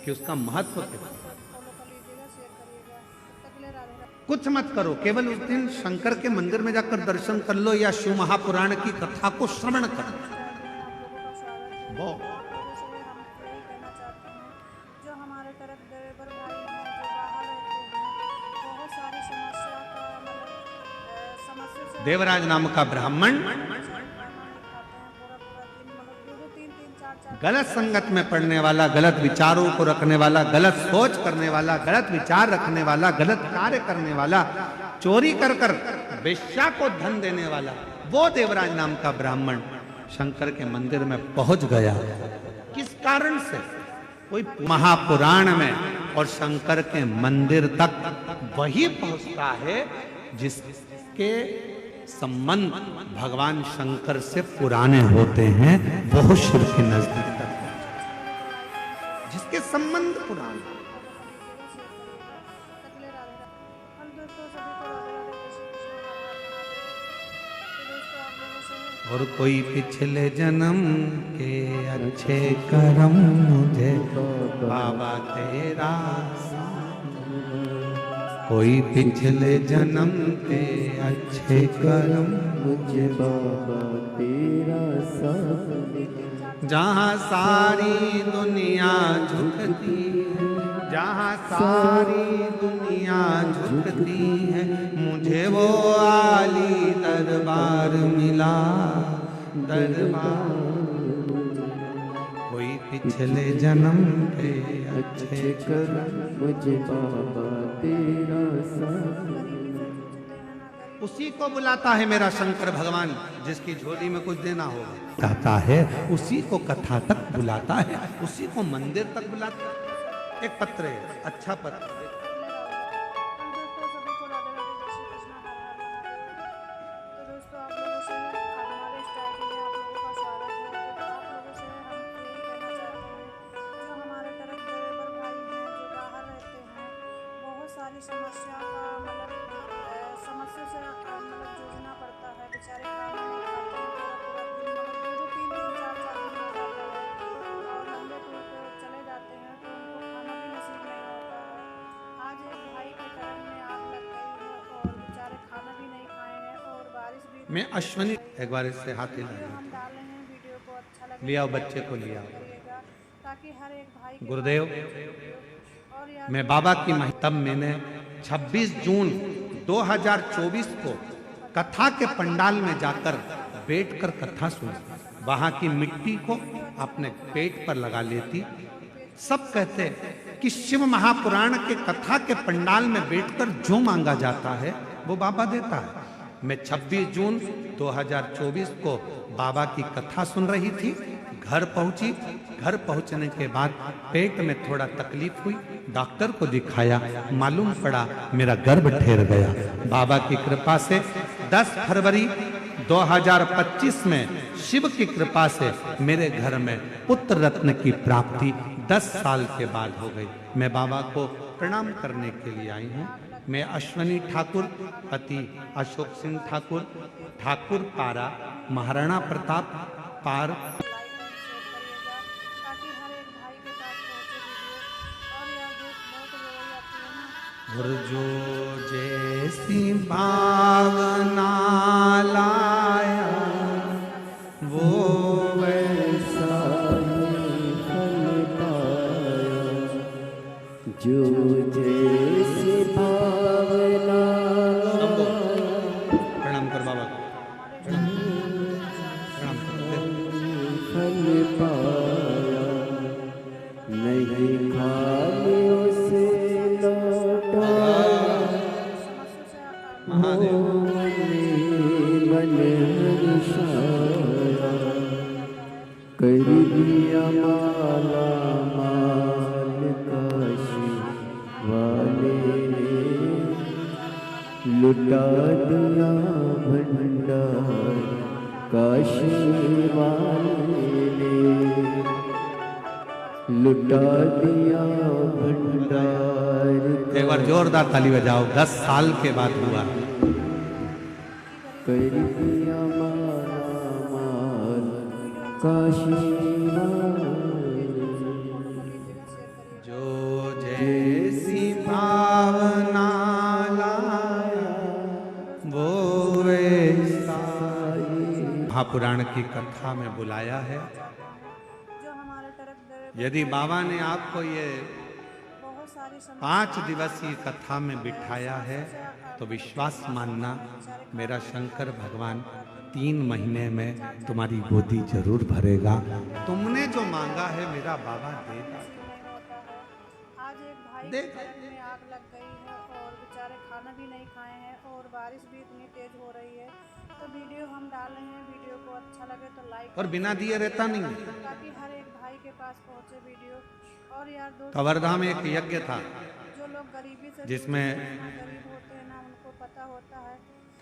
कि उसका महत्व क्या है। फॉलो कर लीजिएगा, शेयर करिएगा। तकले राधे राधे। कुछ मत करो, केवल उस दिन शंकर के मंदिर में जाकर दर्शन कर लो या शिव महापुराण की कथा को श्रवण कर लो। आप लोगों का स्वागत है। वो लोगों से हम यही कहना चाहते हैं, जो हमारे तरफ ड्राइवर भाई हैं, जो बाहर रहते हैं, बहुत सारी समस्या का मतलब समस्या से देवराज नाम का ब्राह्मण खाना नहीं खाते हैं पूरा पूरा दिन, मतलब दो तीन तीन चार चार गलत संगत में पड़ने वाला, गलत विचारों को रखने वाला, गलत सोच करने वाला, गलत विचार रखने वाला, गलत कार्य करने वाला, चोरी कर कर वेश्या को धन देने वाला, वो देवराज नाम का ब्राह्मण शंकर के मंदिर में पहुंच गया। किस कारण से? कोई महापुराण में और शंकर के मंदिर तक वही पहुंचता है जिसके संबंध भगवान शंकर से पुराने होते हैं, वो शिव के नजदीक तक पहुंचता है। जिसके संबंध पुराने। तकले राधे राधे। हम दोस्तों सभी को राधे राधे जय श्री कृष्ण हरे हरे महादेव। तो दोस्तों आप लोगों से और कोई पिछले जन्म के अच्छे कर्म मुझे बाबा तेरा, कोई पिछले जन्म के अच्छे कर्म मुझे बाबा तेरा साथ, जहाँ सारी दुनिया झुकती है, जहाँ सारी दुनिया झुकती है, मुझे वो आली दरबार मिला, दरबार। कोई पिछले जन्म के अच्छे कर मुझे बाबा तेरा साथ। उसी को बुलाता है मेरा शंकर भगवान, जिसकी झोली में कुछ देना होगा कहता है, उसी को कथा तक बुलाता है, उसी को मंदिर तक बुलाता है। एक पत्र है, अच्छा पत्र। हम दोस्तों सभी को राधे राधे जय श्री कृष्ण हरे हरे महादेव। तो दोस्तों आप लोगों से हमारे स्टार्टिंग में आप लोगों का स्वागत है। तो आप लोगों से हम यही कहना चाहते हैं, जो हमारे तरफ ड्राइवर भाई हैं, जो बाहर रहते हैं, बहुत सारी समस्या का मतलब समस्या से मतलब जूझना पड़ता है, बेचारे खाना नहीं खाते हैं पूरा पूरा दिन, मतलब दो तीन तीन चार चार दिन हो जाता है और लंबे टूर पे चले जाते हैं तो उनको खाना भी नसीब नहीं होता है। आज एक भाई के कर्म में आग लग गई है और बेचारे खाना भी नहीं खाए हैं और बारिश भी मैं अश्वनी एक बार इससे हाथ हिला वीडियो हम डाले हैं, वीडियो को अच्छा लगे ले आओ, बच्चे को ले आओ। करिएगा, ताकि हर एक भाई के गुरुदेव, और यार मैं बाबा की तब मैंने 26 जून 2024 को कथा के पंडाल में जाकर बैठकर कथा सुनी। वहां की मिट्टी को अपने पेट पर लगा लेती। सब कहते हैं कि शिव महापुराण के कथा के पंडाल में बैठकर जो मांगा जाता है वो बाबा देता है। मैं 26 जून 2024 को बाबा की कथा सुन रही थी, घर पहुंची। घर पहुंचने के बाद पेट में थोड़ा तकलीफ हुई, डॉक्टर को दिखाया, मालूम पड़ा मेरा गर्भ ठहर गया। बाबा की कृपा से 10 फरवरी 2025 में शिव की कृपा से मेरे घर में पुत्र रत्न की प्राप्ति 10 साल के बाद हो गई। मैं बाबा को प्रणाम करने के लिए आई हूँ। मैं अश्वनी ठाकुर, पति अशोक सिंह ठाकुर, ठाकुर पारा, महाराणा प्रताप पार। लाइक एंड शेयर करिएगा ताकि हर एक भाई के पास पहुंचे वीडियो। और यार दोस्त बहुत रोई आती है ना, और जो जैसी भावना लाया वो वैसा ही फल पाया, जो जैसी भावना प्रणाम कर बाबा को, प्रणाम कर। फल पाया, नहीं खाली उसे लौटा, समस्या से महादेव मन हर्षाया, कर दिया माला माल काशी वाले ने, लुटा दिया भंडार काशी वाले ने, लुटा दिया भंडार एक बार जोरदार ताली बजाओ। 10 साल के बाद हुआ। कर दिया माला माल काशी वाले। जो जैसी भावना लाया वो वैसा ही। महापुराण की कथा में बुलाया है। जो हमारे तरफ यदि बाबा ने आपको ये बहुत सारी 5 दिवसीय कथा में बिठाया है तो विश्वास मानना, मेरा शंकर भगवान 3 महीने में तुम्हारी गोदी जरूर भरेगा। तुमने जो मांगा है मेरा बाबा देगा। नहीं होता है। आज एक भाई देख। के घर में आग लग गई है और बेचारे खाना भी नहीं खाए हैं और बारिश भी इतनी तेज हो रही है। तो वीडियो हम डाल रहे हैं, वीडियो को अच्छा लगे तो लाइक और बिना दिए रहता नहीं है। ताकि हर एक भाई के पास पहुंचे वीडियो। और यार दोस्त कवर्धा में एक यज्ञ था जो लोग गरीबी से जिसमें गरीब होते हैं ना, उनको पता होता है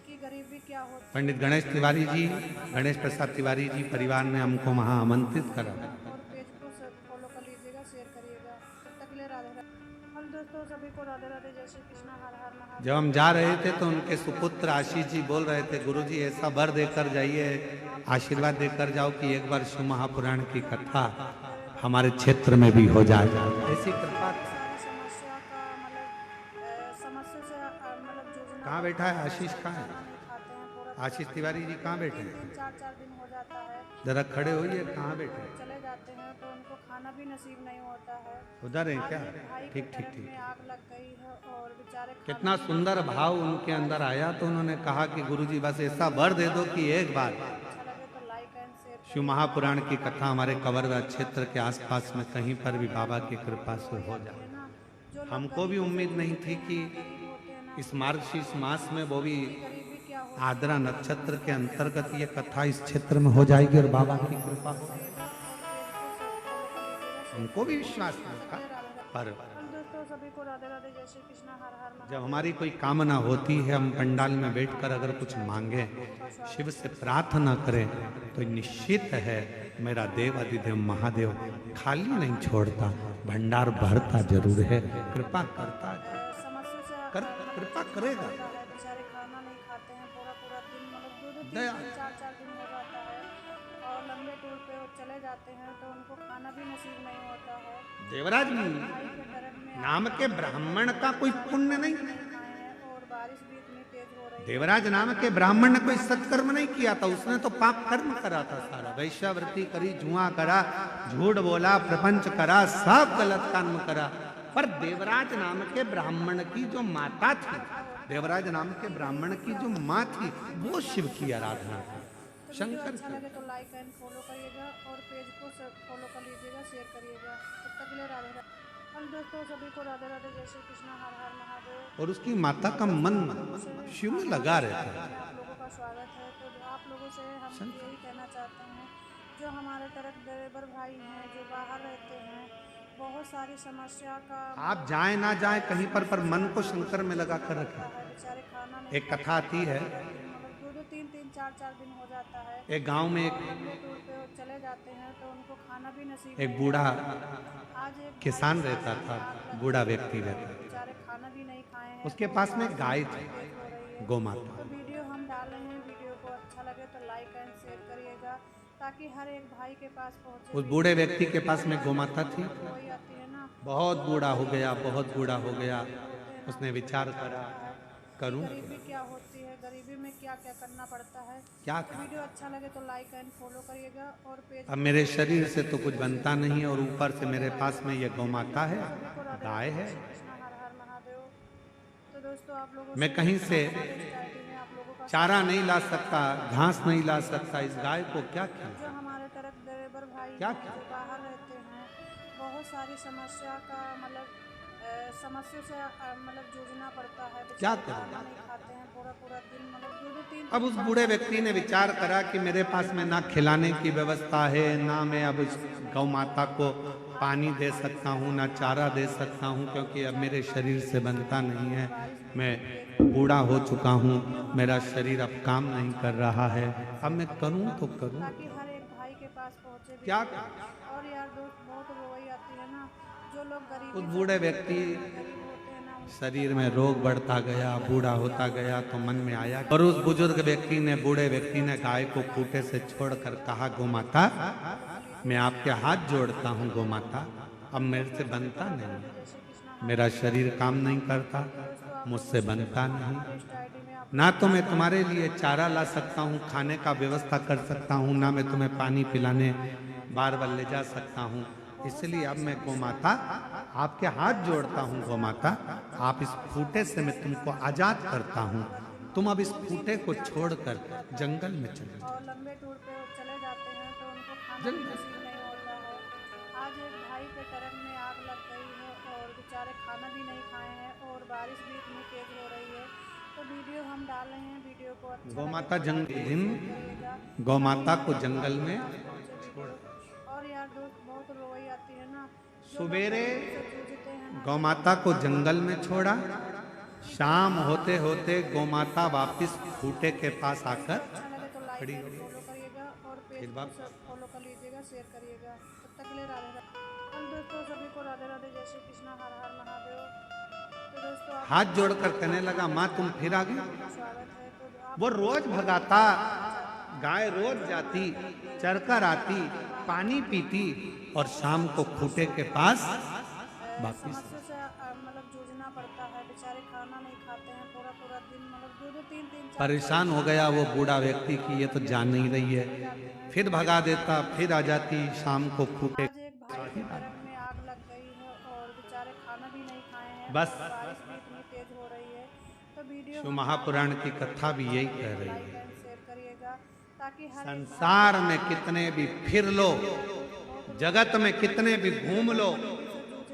कि गरीबी क्या होती है। पंडित गणेश तिवारी जी, गणेश प्रसाद तिवारी जी परिवार ने हमको वहाँ आमंत्रित करा। और पेज को फॉलो कर लीजिएगा, शेयर करिएगा। तब तक के लिए राधे राधे। हम दोस्तों सभी को राधे राधे, जय श्री कृष्णा, हर हर महादेव। जब हम जा रहे थे तो उनके सुपुत्र आशीष जी बोल रहे थे, गुरुजी ऐसा वर देकर जाइए, आशीर्वाद देकर जाओ कि एक बार शिव महापुराण की कथा हमारे क्षेत्र में भी हो जाए। ऐसी कृपा। सारी समस्या का समस्या से जूझना। कहाँ बैठा है आशीष? कहाँ है खाते हैं पूरा आशीष तिवारी जी? कहाँ बैठे हैं? 3-4 दिन हो जाता है, जरा खड़े होइए। कहाँ बैठे हैं? चले जाते हैं तो उनको खाना भी नसीब नहीं होता है। उधर है क्या? भाई ठीक के ठीक घर ठीक। में आग लग गई है और बेचारे कितना सुंदर भाव उनके अंदर आया। तो उन्होंने कहा कि गुरुजी बस ऐसा वर दे दो कि एक बार अच्छा लगे तो like and share Shiv Mahapuran की कथा हमारे कवर्धा क्षेत्र के आसपास में कहीं पर भी बाबा की कृपा से हो जाए। करना। जो लोग हमको भी उम्मीद नहीं थी कि होते हैं ना, इस मार्गशीर्ष मास में वो भी गरीबी क्या होती आद्रा नक्षत्र के अंतर्गत ये कथा इस क्षेत्र में हो जाएगी और बाबा की कृपा हो। हमको भी विश्वास नहीं था, पर हम दोस्तों सभी को राधे राधे, जय श्री कृष्णा, हर हर महादेव। जब हमारी कोई कामना होती है, हम पंडाल में बैठकर अगर कुछ मांगे, शिव से प्रार्थना करें, तो निश्चित है मेरा देव अधिदेव महादेव खाली नहीं छोड़ता, भंडार भरता जरूर है, कृपा करता है। समस्या से कृपा करेगा। होता है, बेचारे खाना नहीं खाते हैं पूरा पूरा दिन, मतलब 2-2 दया। 3-4 दिन हो जाता है और लंबे टूर पे वो चले जाते हैं तो उनको खाना भी नसीब नहीं होता है। देवराज भाई के तरफ में नाम के ब्राह्मण का कोई पुण्य नहीं। खाए हैं और बारिश भी इतनी तेज हो रही है। देवराज नाम के ब्राह्मण ने कोई सत्कर्म नहीं किया था, उसने तो पाप कर्म करा था सारा। वैश्यावृत्ति करी, जुआ करा, झूठ बोला, प्रपंच करा, सब गलत कर्म करा। पर देवराज नाम के ब्राह्मण की जो माता थी, देवराज नाम के ब्राह्मण की जो माँ थी, वो शिव की आराधना थी, तो वीडियो शंकर अच्छा की। लगे तो लाइक एंड फॉलो करिएगा और पेज को फॉलो कर लीजिएगा, शेयर करिएगा। तब तक के लिए राधे राधे। और दोस्तों सभी को राधे राधे, जय श्री कृष्ण, हर हर महादेव। और उसकी माता का मन शिव में लगा रहता है। आप लोगों का स्वागत है। तो आप लोगों से हम यही कहना चाहते हैं, जो हमारे ट्रक ड्राइवर भाई हैं जो बाहर रहते हैं, बहुत सारी समस्या का आप जाए ना जाए कहीं पर मन को शंकर में लगा कर रखें। बेचारे खाना नहीं, एक कथा आती है, मतलब 2-2, 3-3, 4-4 दिन हो जाता है। एक गांव में एक लंबे टूर पे वो चले जाते हैं तो उनको खाना भी नसीब एक नहीं बूढ़ा होता। आज एक किसान रहता था, बूढ़ा व्यक्ति रहता था। बेचारे खाना भी नहीं खाए हैं। उसके पास में गाय थी, हो रही है। गोमाता। तो वीडियो हम डाल रहे हैं, वीडियो को अच्छा लगे तो लाइक एंड शेयर करिएगा, ताकि हर एक भाई के पास पहुंचे। उस बूढ़े व्यक्ति के पास में गोमाता थी। वही आती है ना, बहुत बूढ़ा हो गया, बहुत बूढ़ा हो गया। उसने विचार करा, करूं गरीबी क्या होती है, गरीबी में क्या क्या करना पड़ता है। क्या तो वीडियो अच्छा लगे तो लाइक एंड फॉलो करिएगा और पेज अब मेरे शरीर से तो कुछ बनता नहीं है और ऊपर से मेरे पास में ये गौमाता है, गाय है। कृष्ण, हर हर महादेव। तो दोस्तों आप लोगों मैं कहीं से में आप लोगों का चारा नहीं ला सकता, घास नहीं ला सकता, इस गाय को क्या जो खिलाऊं? हमारे ट्रक ड्राइवर भाई क्या हैं, जो बाहर रहते हैं, बहुत सारी समस्या का मतलब समस्या से मतलब जूझना पड़ता है। क्या बेचारे करूं? खाना नहीं खाते हैं पूरा पूरा दिन, मतलब 2-2, 3 अब उस बूढ़े व्यक्ति ने विचार करा कि मेरे पास में ना खिलाने की व्यवस्था है, ना मैं अब इस गौ माता को पानी दे सकता हूँ, ना चारा दे सकता हूँ, क्योंकि अब मेरे शरीर से बनता नहीं है। मैं बूढ़ा हो चुका हूँ, मेरा शरीर अब काम नहीं कर रहा है। अब मैं करूँ तो करूँ ताकि हर एक भाई के पास पहुंचे। क्या? और यार दोस्त बहुत रोई आती है ना, जो लोग गरीब उस बूढ़े व्यक्ति होते हैं ना, शरीर में रोग बढ़ता गया, बूढ़ा होता गया, तो मन में आया और उस बुजुर्ग व्यक्ति ने, बूढ़े व्यक्ति ने गाय को खूंटे से छोड़कर कहा, गोमाता मैं आपके हाथ जोड़ता हूँ गोमाता, अब मेरे से बनता नहीं, मेरा शरीर काम नहीं करता, मुझसे बनता नहीं, ना तो मैं तुम्हारे लिए चारा ला सकता हूँ, खाने का व्यवस्था कर सकता हूँ, ना मैं तुम्हें पानी पिलाने बार बार ले जा सकता हूँ। इसलिए अब मैं गोमाता आपके हाथ जोड़ता हूँ गोमाता, आप इस खूंटे से मैं तुमको आजाद करता हूँ, तुम अब इस खूंटे को छोड़कर जंगल में चले जाओ। और लंबे टूर पे वो चले जाते हैं तो उनको खाना भी नसीब नहीं होता है। आज एक भाई के ट्रक में आग लग गई है और बेचारे खाना भी नहीं खाए हैं और बारिश भी इतनी तेज हो रही है। तो वीडियो हम डाल रहे हैं, वीडियो को अच्छा गोमाता दिन लगेगा। गौमाता को जंगल में और यार दोस्त बहुत रोई आती है ना, सवेरे जूझते हैं ना, गौमाता को जंगल में छोड़ा, शाम होते होते गौमाता वापस खूंटे के पास आकर अच्छा लगे तो लाइक खड़ी एंड हो गई। फॉलो करिएगा और पेज एक को बार फॉलो कर लीजिएगा, शेयर करिएगा। तब तक के लिए राधे राधे। हम दोस्तों सभी को राधे राधे, जय श्री कृष्ण, हर हर महादेव। तो दोस्तों आप हाथ जोड़कर कहने लगा, माँ तुम फिर आ गई। स्वागत है। तो आप वो रोज भगाता, गाय रोज जाती, चरकर आती, पानी पीती और शाम को खूंटे के पास वापिस। समस्या से मतलब जूझना पड़ता है, बेचारे खाना नहीं खाते हैं पूरा पूरा दिन, मतलब 2-2, 3-3, 4 परेशान हो गया वो बूढ़ा व्यक्ति की ये तो जान नहीं रही है, फिर भगा देता, फिर आ जाती शाम को खूंटे। आज एक भाई के ट्रक में आग लग गई है और बेचारे खाना भी नहीं खाए हैं। बस। और बारिश भी इतनी तेज हो रही है। तो वीडियो शिव महापुराण की कथा भी यही कह रही लाइक है, एंड शेयर करिएगा, ताकि हर संसार में कितने भी फिर लो, जगत में कितने भी घूम लो,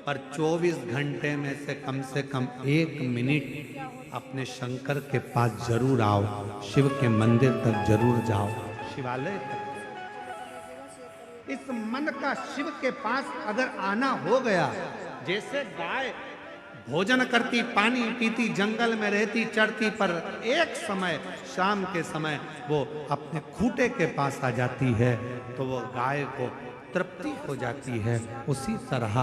पर 24 घंटे में से कम 1 मिनट अपने शंकर के पास जरूर आओ, शिव के मंदिर तक जरूर जाओ, शिवालय तक। इस मन का शिव के पास अगर आना हो गया, जैसे गाय भोजन करती, पानी पीती, जंगल में रहती, चढ़ती, पर एक समय शाम के समय वो अपने खूंटे के पास आ जाती है तो वो गाय को तृप्ति हो जाती है। उसी तरह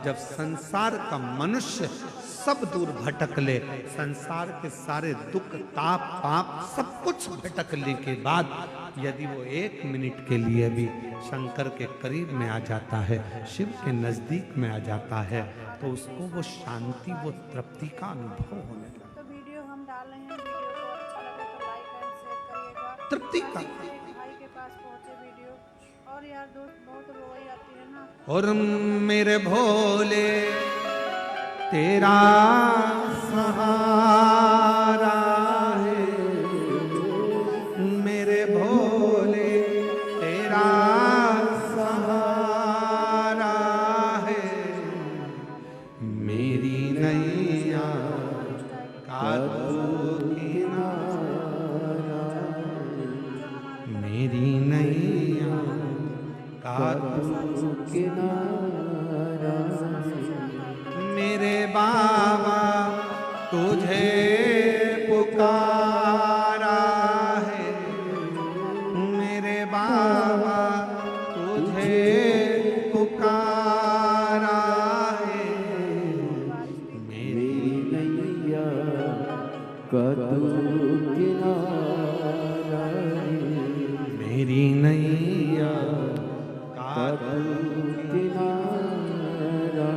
जब संसार का मनुष्य सब दूर भटक ले, संसार के सारे दुख, ताप, पाप सब कुछ भटकने के बाद यदि वो 1 मिनट के लिए भी शंकर के करीब में आ जाता है, शिव के नजदीक में आ जाता है, तो उसको वो शांति, वो तृप्ति का अनुभव होने लगता है। तो वीडियो हम डाल रहे हैं, वीडियो को अच्छा लगे तो लाइक एंड शेयर करिएगा। तृप्ति का। एक भाई के पास पहुंचे वीडियो। और यार दोस्त बहुत रोई आती है ना, और मेरे भोले तेरा सहारा है, मेरे भोले तेरा सहारा है, मेरी नैया का तू किनारा मेरे बाबा तुझे पुकारा है, मेरे बाबा तुझे पुकारा है, मेरी नैया का तू किनारा मेरी नैया का किनारा।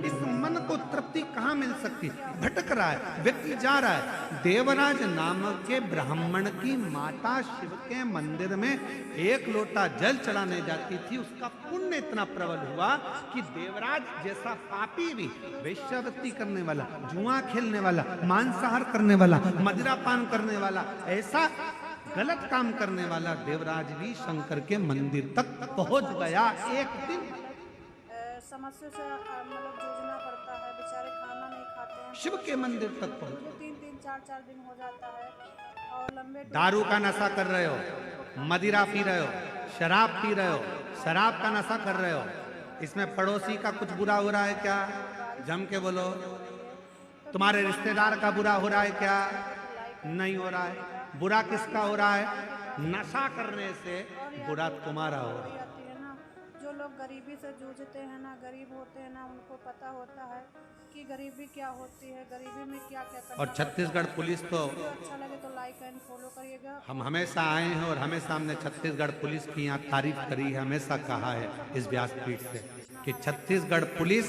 इस मन को तृप्ति कहाँ मिल सकती? भटक रहा है, व्यक्ति जा रहा है। देवराज नामक के ब्राह्मण की माता शिव के मंदिर में एक लोटा जल चढ़ाने जाती थी। उसका पुण्य इतना प्रबल हुआ कि देवराज जैसा पापी भी, वेश्यावृत्ति करने वाला, जुआ खेलने वाला, मांसाहार करने वाला, मदिरापान करने वाला, ऐसा गलत काम करने वाला देवराज भी शंकर के मंदिर तक पहुंच गया। एक दिन समस्या से मतलब जूझना पड़ता है, बेचारे खाना नहीं खाते हैं, शिव के मंदिर तक पहुंचे। 3-3, 4-4 दिन हो जाता है और लंबे दारू का नशा कर रहे हो, मदिरा पी रहे हो, शराब पी रहे हो, शराब का नशा कर रहे हो, इसमें पड़ोसी का कुछ बुरा हो रहा है क्या? जम के बोलो। तुम्हारे रिश्तेदार का बुरा हो रहा है क्या? नहीं हो रहा है। बुरा किसका हो रहा है? नशा करने से बुरा तुम्हारा हो रहा है। आती है ना, जो लोग गरीबी से जूझते हैं ना, गरीब होते हैं ना, उनको पता होता है कि गरीबी क्या होती है, गरीबी में क्या क्या करना। और छत्तीसगढ़ पुलिस तो, वीडियो अच्छा लगे तो लाइक एंड फॉलो करिएगा। हम हमेशा आए हैं और हमेशा हमने छत्तीसगढ़ पुलिस की यहाँ तारीफ करी है, हमेशा कहा है इस व्यासपीठ से कि छत्तीसगढ़ पुलिस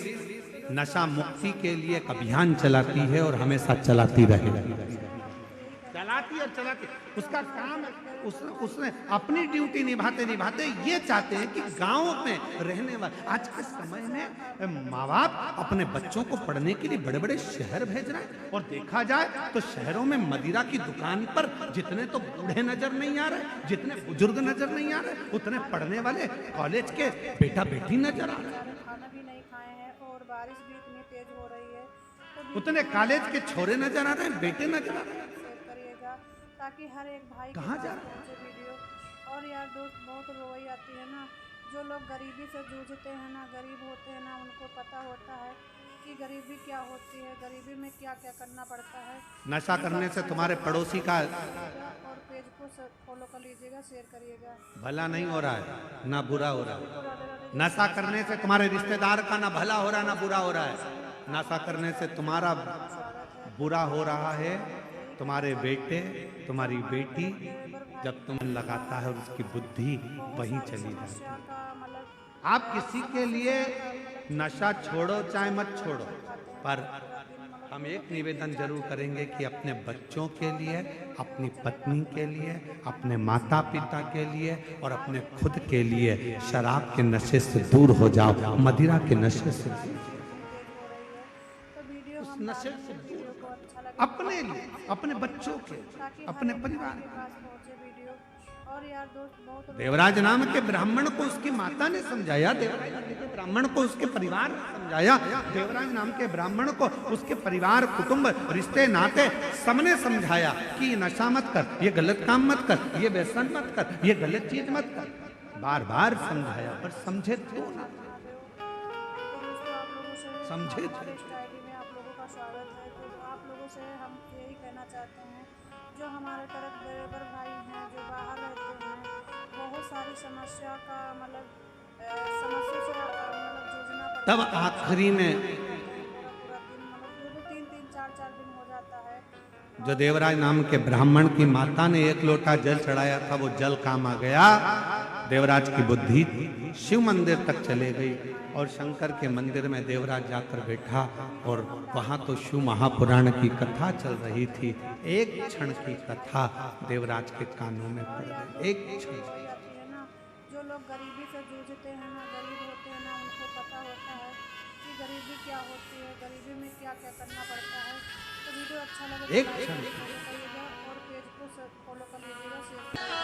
नशा मुक्ति के लिए एक अभियान चलाती है और हमेशा चलाती रहेगी। चलाती और चलाती, उसका काम उसने अपनी ड्यूटी निभाते निभाते ये चाहते हैं कि गांव में रहने वाले, आज के समय में माँ बाप अपने बच्चों को पढ़ने के लिए बड़े बड़े शहर भेज रहे हैं और देखा जाए तो शहरों में मदिरा की दुकान पर जितने तो बूढ़े नजर नहीं आ रहे, जितने बुजुर्ग नजर नहीं आ रहे, उतने पढ़ने वाले कॉलेज के बेटा बेटी नजर आ रहे हैं। खाना भी नहीं खाए हैं और बारिश भी इतनी तेज हो रही है, तो उतने कॉलेज के छोरे नजर आ रहे हैं, बेटे नजर आ रहे हैं। शेयर करिएगा ताकि हर एक भाई के कहाँ पास जा रहा है? पहुंचे वीडियो। और यार दोस्त, बहुत रोई आती है ना, जो लोग गरीबी से जूझते हैं ना, गरीब होते हैं ना, उनको पता होता है कि गरीबी क्या होती है, गरीबी में क्या क्या करना पड़ता है। नशा करने से तुम्हारे पड़ोसी का और पेज को फॉलो कर लीजिएगा, शेयर करिएगा। भला नहीं हो रहा है ना बुरा हो रहा है। नशा करने से तुम्हारे रिश्तेदार का ना भला हो रहा है ना बुरा हो रहा है। नशा करने से तुम्हारा बुरा हो रहा है, तुम्हारे बेटे, तुम्हारी बेटी, जब तुम लगाता है और उसकी बुद्धि वहीं चली जाती है। आप किसी के लिए नशा छोड़ो चाहे मत छोड़ो, पर हम एक निवेदन जरूर करेंगे कि अपने बच्चों के लिए, अपनी पत्नी के लिए, अपने माता पिता के लिए और अपने खुद के लिए शराब के नशे से दूर हो जाओ, मदिरा के नशे से उस नशे से दूर, अपने लिए, अपने बच्चों के, अपने परिवार। और यार दोस्त, बहुत देवराज नाम के ब्राह्मण को उसकी माता ने समझाया, देवराज नाम के ब्राह्मण को उसके परिवार ने समझाया, देवराज नाम के ब्राह्मण को उसके परिवार, कुटुंब, रिश्ते नाते सबने समझाया कि ये नशा मत कर, ये गलत काम मत कर, ये व्यसन मत कर, ये गलत चीज मत कर। बार बार समझाया पर समझे तो ना, समझे तो। आईडी में आप लोगों का स्वागत है। तो आप लोगों से हम यही कहना चाहते हैं, जो हमारे तरफ बराबर भाई हैं, जो बाहर रहते हैं, बहुत सारी समस्या का मतलब समस्या से जूझना पड़ता है। तब आखिरी में पूरा दिन मतलब 2-3, 4-4 दिन हो जाता है। जो देवराज नाम के ब्राह्मण की माता ने एक लोटा जल चढ़ाया था, वो जल काम आ गया। देवराज की बुद्धि शिव मंदिर तक चले गई और शंकर के मंदिर में देवराज जाकर बैठा और वहां तो शिव महापुराण की कथा चल रही थी। एक क्षण की कथा देवराज के कानों में पड़ गई, एक क्षण। जाती है ना, जो लोग गरीबी से जूझते हैं ना, गरीब होते हैं ना, उनको पता होता है कि गरीबी क्या होती है, गरीबी में क्या क्या करना पड़ता है। तो वीडियो अच्छा लगे तो एक लाइक क्षण। फॉलो करिएगा और पेज को फॉलो कर लीजिएगा, शेयर करिएगा।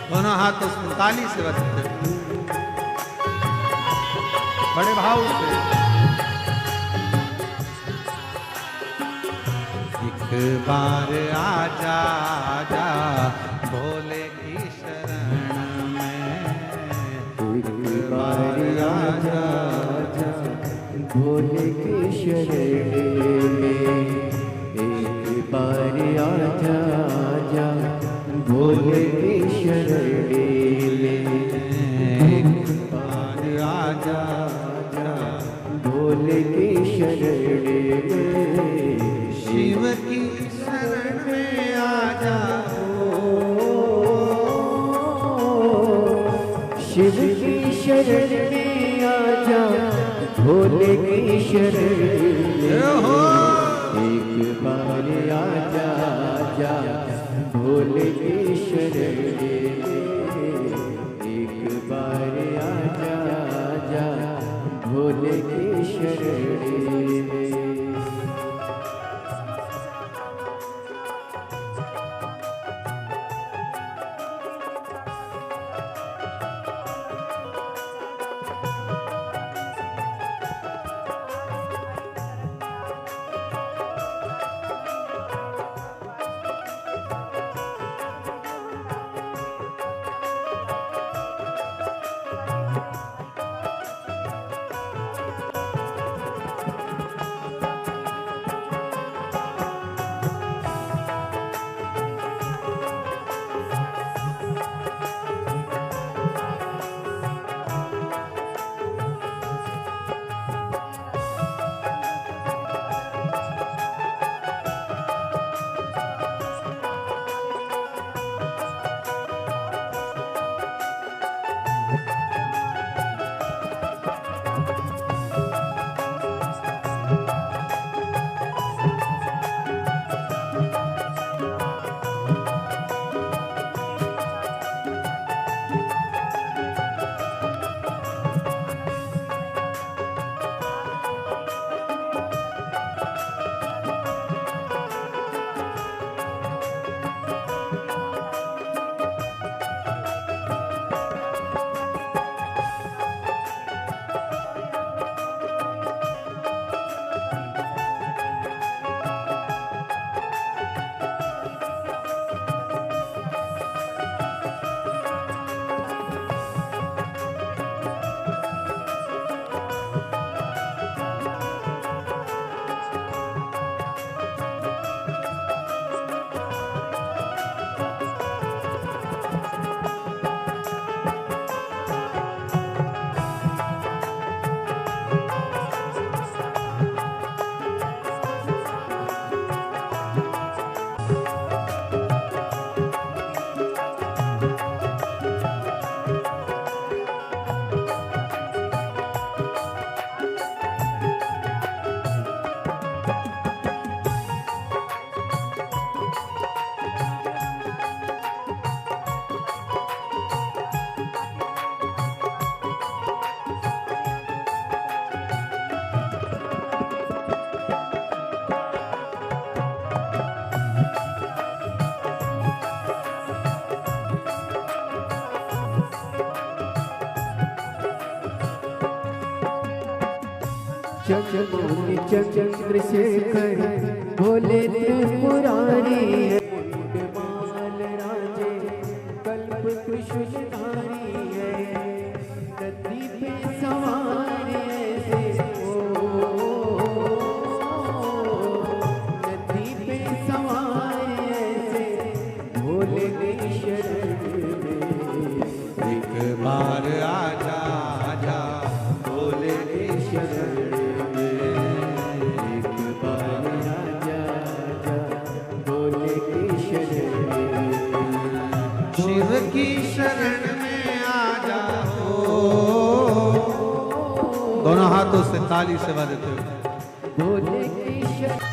दोनों हाथ उस ताली से बजते बड़े भाव से। बार आजा आजा भोले की शरण में, एक बार आजा आजा भोले की शरण में, एक बार आजा आजा भोले की शरण में, एक बार आजा आजा भोले की शरण में, शिव की शरण में आजा, शिव की शरण में आजा भोले की शरण में, एक बार आजा आजा भोले की शरण में, एक बार आजा आजा भोले की शरण में। चंद्रमौली चंद्रशेखर भोले त्रिपुरारी है, मुंडमाल राजे कल्प कुशधारी है, नदी पे सवार ऐसे नदी पे सवार ऐसे भोले की शरण में, एक बार आजा आजा भोले की शरण में, एक बार आजा आजा भोले की शरण में, शिव की शरण में आजा हो। दोनों हाथों से ताली से बजाते हुए भोले की शरण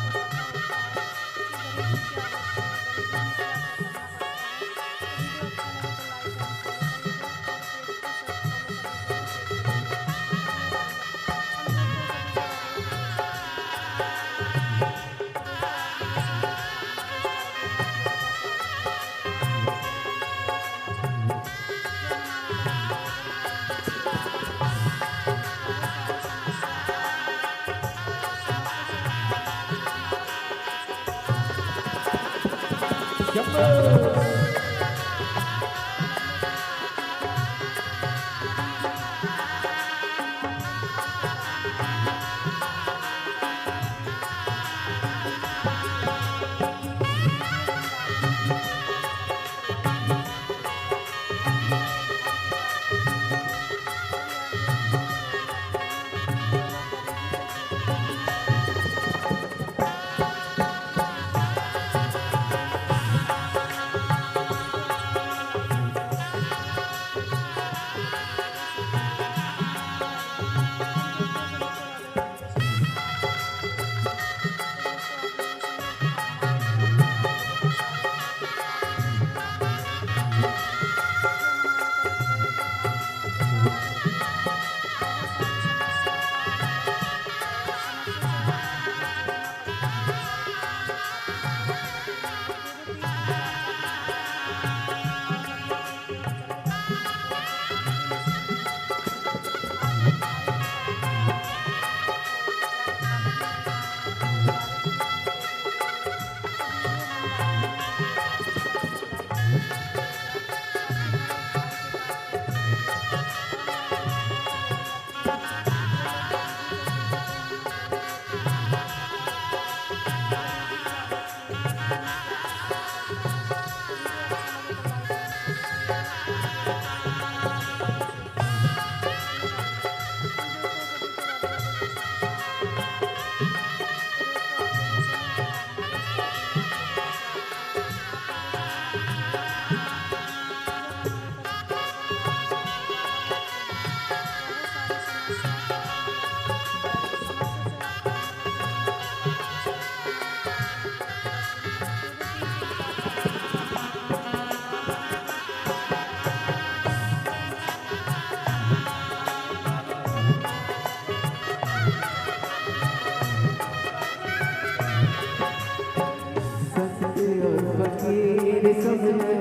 फकीर सब है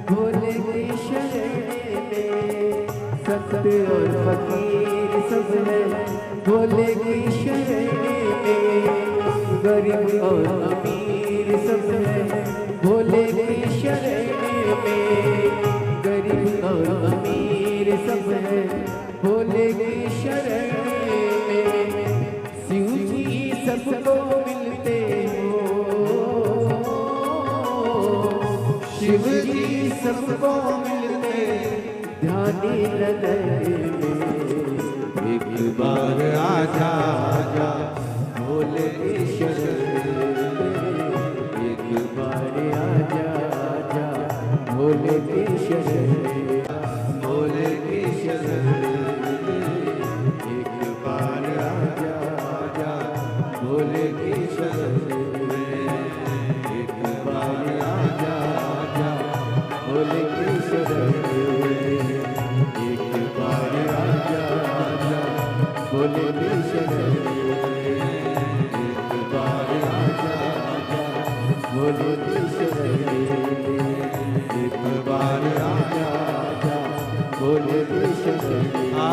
भोले की शरण में, संत और फकीर सब है भोले की शरण में, गरीब और अमीर सब है भोले की शरण में, गरीब और अमीर सब है भोले की शरण में, शिव जी सबको मिलते शिव जी सबको मिलते ध्यानी हृदय में, एक बार आजा आजा भोले की शरण में, एक बार आजा आजा भोले की शरण में, भोले की शरण में, एक बार आजा आजा भोले की शरण में, एक बार आजा भोले की शरण में, एक बार आजा आजा भोले की शरण में, एक बार आजा आजा भोले की शरण में, एक बार आजा आजा भोले की शरण में।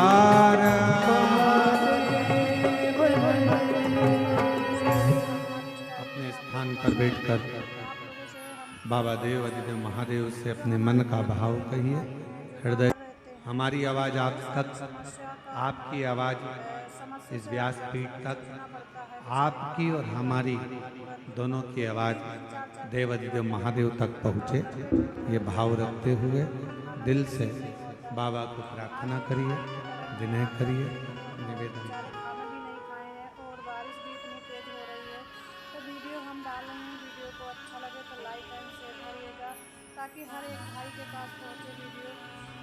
अपने स्थान पर बैठकर बाबा देव अधिदेव महादेव से अपने मन का भाव कहिए। हृदय हमारी आवाज़ आप तक, आपकी आवाज़ इस व्यासपीठ तक, आपकी और हमारी दोनों की आवाज़ देव अधिदेव महादेव तक पहुँचे, ये भाव रखते हुए दिल से बाबा को प्रार्थना करिए, विनय करिए, निवेदन। खाना भी नहीं खाए हैं और बारिश भी इतनी तेज हो रही है, तो वीडियो हम डाल रहे हैं। वीडियो को अच्छा लगे तो लाइक एंड शेयर करिएगा ताकि हर एक भाई के पास पहुंचे वीडियो।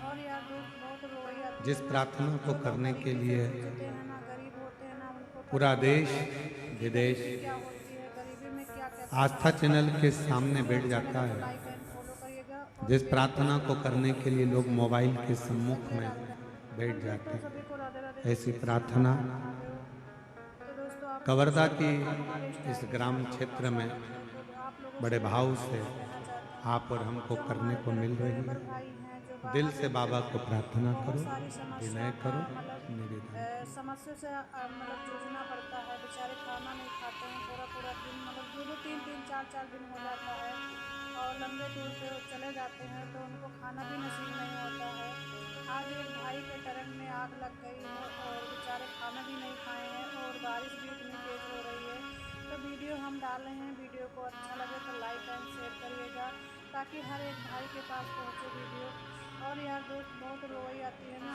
और यार बहुत रो रही है। जिस प्रार्थना को करने के लिए होते हैं ना, गरीब होते हैं ना, उनको पूरा देश विदेश क्या होती है गरीबी में, क्या क्या आस्था चैनल के सामने बैठ जाता है, लाइक एंड फॉलो करिएगा। जिस प्रार्थना को करने के लिए लोग मोबाइल के सम्मुख में बैठ जाते हैं, सभी को राधे राधे। ऐसी प्रार्थना तो दोस्तों आप कवर्धा की इस ग्राम क्षेत्र में बड़े भाव से आप और हमको करने को मिल रही है। भाई हैं जो दिल से बाबा को प्रार्थना करो, विनय करो, निवेदन। समस्या से मतलब जूझना पड़ता है, बेचारे खाना नहीं खाते हैं, पूरा पूरा दिन मतलब 2-2 3-3 4-4 दिन हो जाता है और लंबे टूर पे चले जाते हैं तो उनको खाना भी नसीब नहीं होता है। आज एक भाई के टरक में आग लग गई है और बेचारे खाना भी नहीं खाए हैं और बारिश भी इतनी तेज़ हो रही है। तो वीडियो हम डाल रहे हैं, वीडियो को अच्छा लगे तो लाइक एंड शेयर करिएगा ताकि हर एक भाई के पास पहुँचे वीडियो। और यार दोस्त बहुत रोई आती है ना,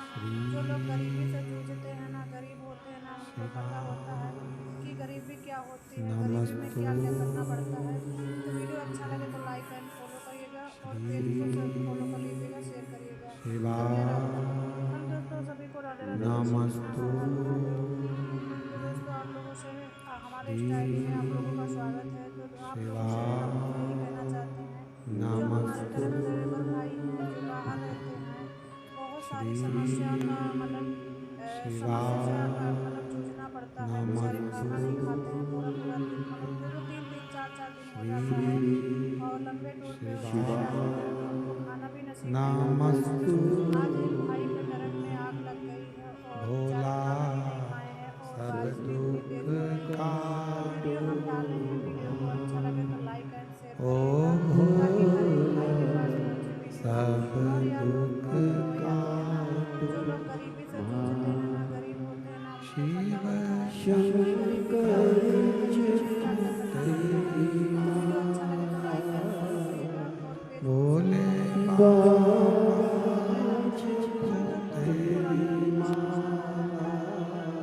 जो लोग गरीबी से जूझते हैं ना, गरीब होते हैं ना, उनको पता होता है कि गरीबी क्या होती है, गरीबी में क्या क्या करना पड़ता है। तो वीडियो अच्छा लगे तो लाइक एंड फॉलो करिएगा और पेज को फॉलो कर लीजिएगा, शेयर करिएगा। चलिए राधे राधे। हम दोस्तों सभी को राधे राधे, जय श्री कृष्ण, हर हर महादेव। तो दोस्तों आप लोगों से हमारे स्टाइली में आप लोगों का स्वागत है। तो आप लोगों से हम यही कहना चाहते हैं, जो हमारे ट्रक ड्राइवर भाई हैं जो बाहर रहते हैं, बहुत सारी समस्या का मतलब समस्या से मतलब जूझना पड़ता है। बेचारे खाना नहीं खाते हैं, पूरा पूरा दिन मतलब 2-2 3-3 4-4 दिन हो जाता है और लंबे टूर पे वो चले जाते हैं तो उनको खाना भी नसीब नहीं होता है। आज एक भाई के टरक में आग लग गई है और बेचारे खाना भी नहीं खाए हैं और बारिश भी इतनी तेज हो रही है। तो वीडियो हम डाल रहे हैं, वीडियो को अच्छा लगे तो लाइक एंड शेयर करिएगा ताकि हर एक भाई के पास पहुँचे वीडियो। और यार दोस्त बहुत रोई आती है ना, जो लोग गरीबी से जूझते हैं ना, गरीब होते हैं ना, उनको पता होता है कि गरीबी क्या होती है, गरीबी में क्या क्या करना पड़ता है। तो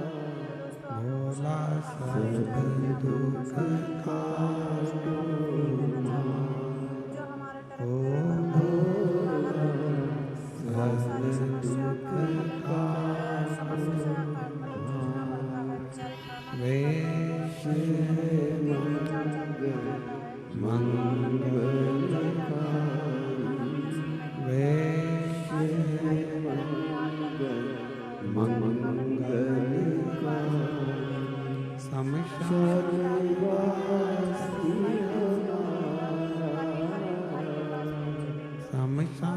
वीडियो अच्छा लगे तो लाइक एंड फॉलो करिएगा और पेज को बोले तो दोस्तों आप लोगों से हमारे स्टाइल में आप लोगों का स्वागत है। तो आप लोगों से हम यही कहना चाहते हैं, जो हमारे ट्रक ड्राइवर भाई हैं जो बाहर रहते हैं, बहुत सारी समस्या का मतलब समस्या से मतलब जूझना पड़ता है। बेचारे खाना नहीं खाते हैं, पूरा पूरा दिन मतलब 2-2 3-3 4-4 दिन हो जाता है और लंबे टूर पे वो चले जाते हैं तो उनको खाना भी नसीब नहीं होता है। आज एक भाई के टरक में आग लग गई है और बेचारे खाना भी नहीं खाए हैं और बारिश भी इतनी तेज हो रही है। तो हम सभी डाल रहे हैं, वीडियो को अच्छा लगे तो लाइक एंड शेयर करिएगा ताकि हर एक भाई के पास पहुँचे वीडियो। और